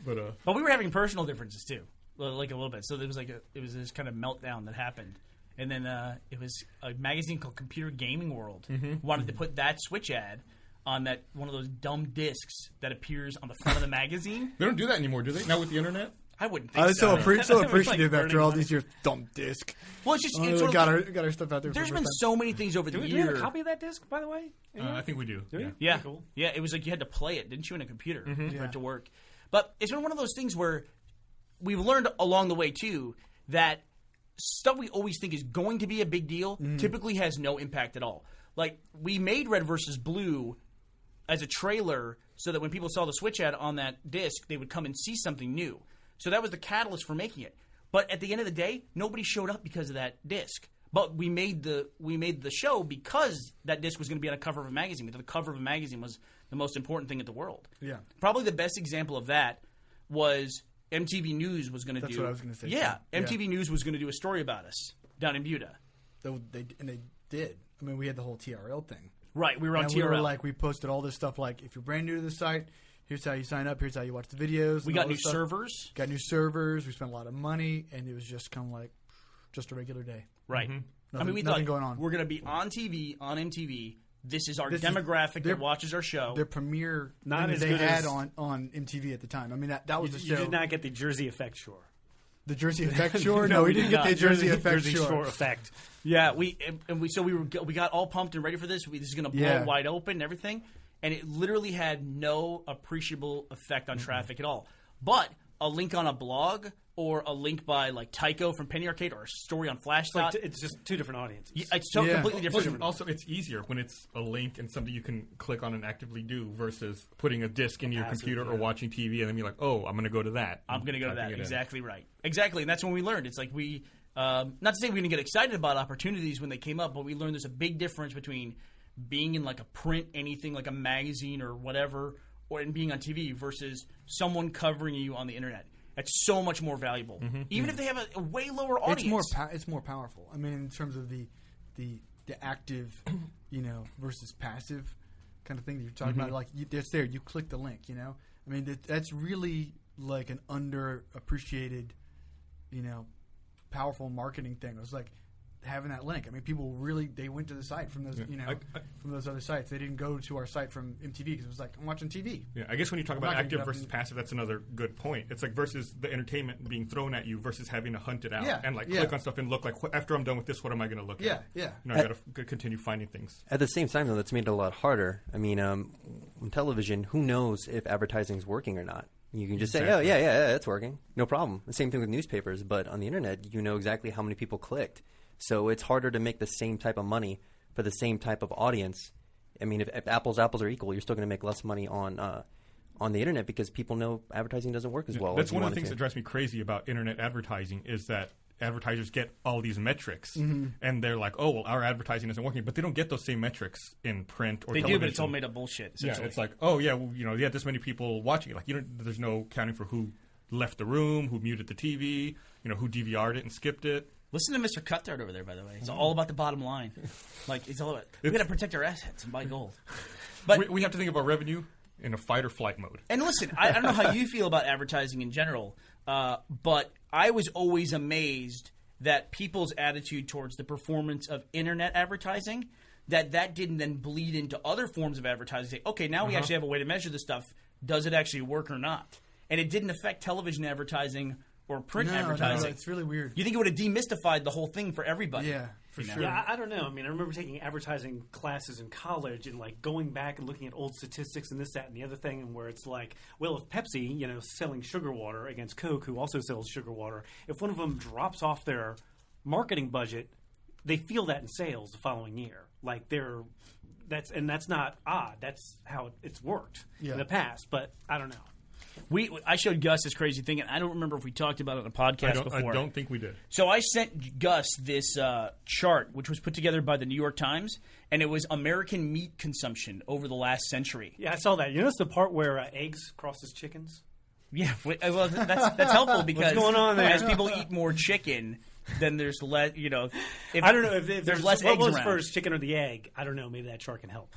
But we were having personal differences too, like a little bit. So there was it was this kind of meltdown that happened, and then it was a magazine called Computer Gaming World wanted to put that Switch ad on that one of those dumb discs that appears on the front of the magazine.
They don't do that anymore, do they? Not with the internet.
I wouldn't think
I was so appreciative
like
after all
burning
these years. Dumb disc.
Well, it's just
Oh,
it's sort
got
of,
our stuff out there.
there's
for
been
the first
so many things over the
Do we have
year.
a copy of that disc, by the way?
I think we do.
we?
Yeah,
Cool.
yeah. It was like you had to play it, didn't you, in a computer for it to work? But it's been one of those things where we've learned along the way too that stuff we always think is going to be a big deal typically has no impact at all. Like we made Red versus Blue as a trailer so that when people saw the Switch ad on that disc, they would come and see something new. So that was the catalyst for making it. But at the end of the day, nobody showed up because of that disc. But we made the show because that disc was going to be on a cover of a magazine. Because the cover of a magazine was the most important thing in the world.
Yeah.
Probably the best example of that was MTV News was going to do.
That's what I was going to say.
Yeah,
too.
MTV News was going to do a story about us down in Buda.
They did. I mean, we had the whole TRL thing.
Right, we were on
And
TRL.
we posted all this stuff. Like, if you're brand new to the site, here's how you sign up. Here's how you watch the videos.
We
and
got
all
new
this stuff.
servers.
Got new servers. We spent a lot of money, and it was just kind of like just a regular day.
Right. I mean, we
Nothing
thought
going on.
we're going to be on TV, on MTV. This is our
This is-
demographic
they're-
that watches our show.
Their premiere
Not
thing
as
that they
good
had
as-
on MTV at the time. I mean, that was the
You
show.
did not get the Jersey Effect Shore.
The Jersey Effect Shore? No, we didn't get the Jersey Effect
Jersey
Shore.
Shore effect.
Yeah, we got all pumped and ready for this. This is going to blow
Yeah.
wide open and everything, and it literally had no appreciable effect on traffic at all. But a link on a blog or a link by like Tycho from Penny Arcade or a story on Flashdot,
It's just two different audiences.
it's so
Yeah.
completely different.
Also, it's easier when it's a link and something you can click on and actively do versus putting a disc into your
passive,
computer or
yeah.
watching TV and then be like, oh, I'm going to go to that.
I'm going to go to
Typing
that.
it in.
Exactly right. Exactly, and that's when we learned. It's like we, not to say we didn't get excited about opportunities when they came up, but we learned there's a big difference between being in like a print anything like a magazine or whatever, or in being on TV versus someone covering you on the internet. That's so much more valuable, even if they have a way lower audience.
It's more powerful. I mean, in terms of the active, versus passive kind of thing that you're talking about. Like it's there. You click the link. I mean, that's really like an underappreciated, powerful marketing thing. It was like having that link. I mean, people really they went to the site from those from those other sites. They didn't go to our site from MTV because it was like I'm watching TV.
Yeah, I guess when you talk
I'm
about
not gonna
active
get up
versus
and-
passive, that's another good point. It's like versus the entertainment being thrown at you versus having to hunt it out
Yeah,
and like
yeah.
click on stuff and look like after I'm done with this, what am I going to look
Yeah,
at?
yeah.
I got to continue finding things.
At the same time, though, that's made it a lot harder. I mean, on television, who knows if advertising is working or not? You can just say, oh, yeah, it's working. No problem. The same thing with newspapers. But on the internet, you know exactly how many people clicked. So it's harder to make the same type of money for the same type of audience. I mean, if apples are equal, you're still going to make less money on the internet because people know advertising doesn't work as well.
That's
as you
one of
want
the
it
things
to.
that drives me crazy about internet advertising is that advertisers get all these metrics and they're like, oh, well, our advertising isn't working, but they don't get those same metrics in print or
they
television.
do, but it's all made up bullshit.
Yeah,
Essentially.
it's like, oh yeah, well, you had this many people watching it. Like, there's no counting for who left the room, who muted the TV, who DVR'd it and skipped it.
Listen to Mr. Cutthroat over there, by the way. It's all about the bottom line. Like it's all about we got to protect our assets and buy gold. But
We have to think of our revenue in a fight or flight mode.
And listen, I don't know how you feel about advertising in general, but I was always amazed that people's attitude towards the performance of internet advertising, that didn't then bleed into other forms of advertising. Say, okay, now we actually have a way to measure this stuff. Does it actually work or not? And it didn't affect television advertising or print
No,
advertising.
it's really weird.
You think it would have demystified the whole thing for everybody?
Yeah, for sure.
Yeah, I don't know. I mean, I remember taking advertising classes in college and like going back and looking at old statistics and this, that, and the other thing, and where it's like, well, if Pepsi, selling sugar water against Coke, who also sells sugar water, if one of them drops off their marketing budget, they feel that in sales the following year. Like that's not odd. That's how it's worked in the past. But I don't know.
I showed Gus this crazy thing, and I don't remember if we talked about it on a podcast before.
I don't think we did.
So I sent Gus this chart, which was put together by the New York Times, and it was American meat consumption over the last century.
Yeah, I saw that. You notice the part where eggs crosses chickens?
Yeah, well, that's helpful because
What's going on there?
as people eat more chicken, then there's less.
I don't know if
there's less
what
eggs
was
around.
first, chicken or the egg. I don't know. Maybe that chart can help.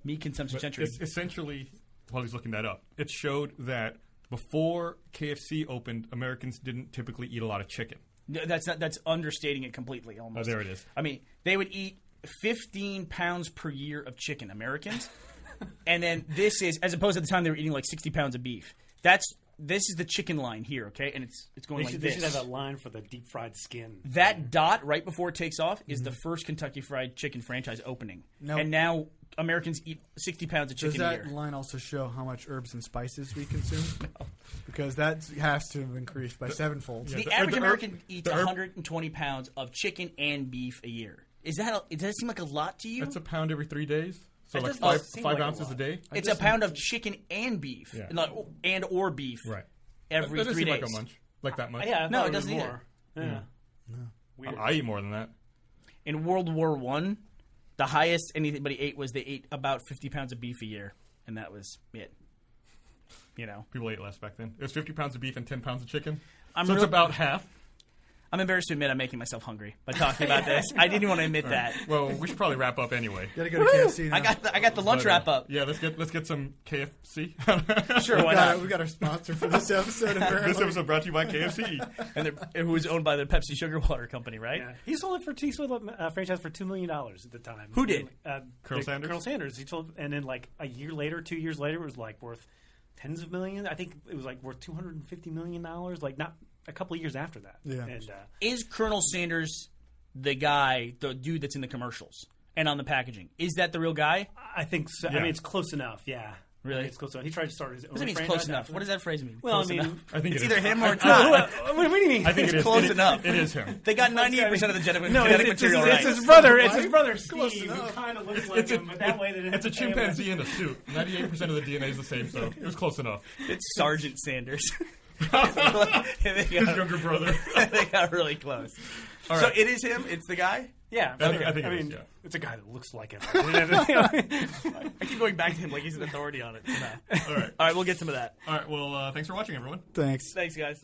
Meat consumption
But
century.
it's essentially, while he's looking that up, it showed that before KFC opened, Americans didn't typically eat a lot of chicken.
That's understating it completely. Almost.
Oh, there it is.
I mean, they would eat 15 pounds per year of chicken, Americans, and then this is as opposed to the time they were eating like 60 pounds of beef. This is the chicken line here, okay, and it's going like
They
this.
should have that line for the deep fried skin.
That dot right before it takes off is the first Kentucky Fried Chicken franchise opening, and now Americans eat 60 pounds of
Does
chicken a
that
year.
line also show how much herbs and spices we consume? No. Because that has to have increased by sevenfold.
The
the-
average
the herb-
American eats
the herb-
120 pounds of chicken and beef a year. Does that seem like a lot to you?
That's a pound every 3 days. So
That
like
doesn't seem
five
like a
ounces a
lot.
day.
It's a pound of chicken and beef,
Yeah.
and or beef,
Right.
every
That doesn't
3
seem
days.
like a munch. Like that much.
Yeah, I
No,
thought
it
was
doesn't
more. Yeah. Weird.
I eat more than that.
In World War I, the highest anybody ate was they ate about 50 pounds of beef a year, and that was it.
People ate less back then. It was 50 pounds of beef and 10 pounds of chicken.
I'm
So it's
real-
about half.
I'm embarrassed to admit I'm making myself hungry by talking about this. I didn't want to admit that.
Well, we should probably wrap up anyway.
Gotta go to KFC now.
I got the lunch
But,
wrap up.
Yeah, let's get some KFC.
Sure, why
we
not?
got our sponsor for this episode. Apparently.
This episode brought to you by KFC.
And who was owned by the Pepsi Sugar Water Company, right?
Yeah. He sold a franchise for $2 million at the time.
Who did?
Colonel Sanders?
Colonel Sanders. He told, and then like a year later, 2 years later, it was like worth tens of millions. I think it was like worth $250 million. Like not a couple of years after that.
Yeah.
And
Is Colonel Sanders the dude that's in the commercials and on the packaging? Is that the real guy?
I think so.
Yeah.
I mean, it's close enough. Yeah.
Really?
I think it's close enough. He tried to start his own.
What does it mean it's
franchise
close enough?
after
What does that phrase mean?
Well,
Close
I mean,
enough?
I think
It's
it
either
is.
him or it's
What,
not.
what do you mean?
I think it is.
close
It is-
enough.
It is him.
They got 98% of the genetic
No,
material
it's
right.
his brother. It's his
Right?
brother
Close
Steve, who
enough.
kind of looks like him, but that way they
It's a chimpanzee in a suit. 98% of the DNA is the same, so it was close enough.
It's Sergeant Sanders.
His younger brother.
They got really close.
All
So
right.
it is him. It's the guy.
Yeah,
I think it is,
mean,
yeah.
it's a guy that looks like him.
I keep going back to him like he's an authority on it. All
All right.
right, we'll get some of that.
All right. Well, thanks for watching, everyone.
Thanks.
Thanks, guys.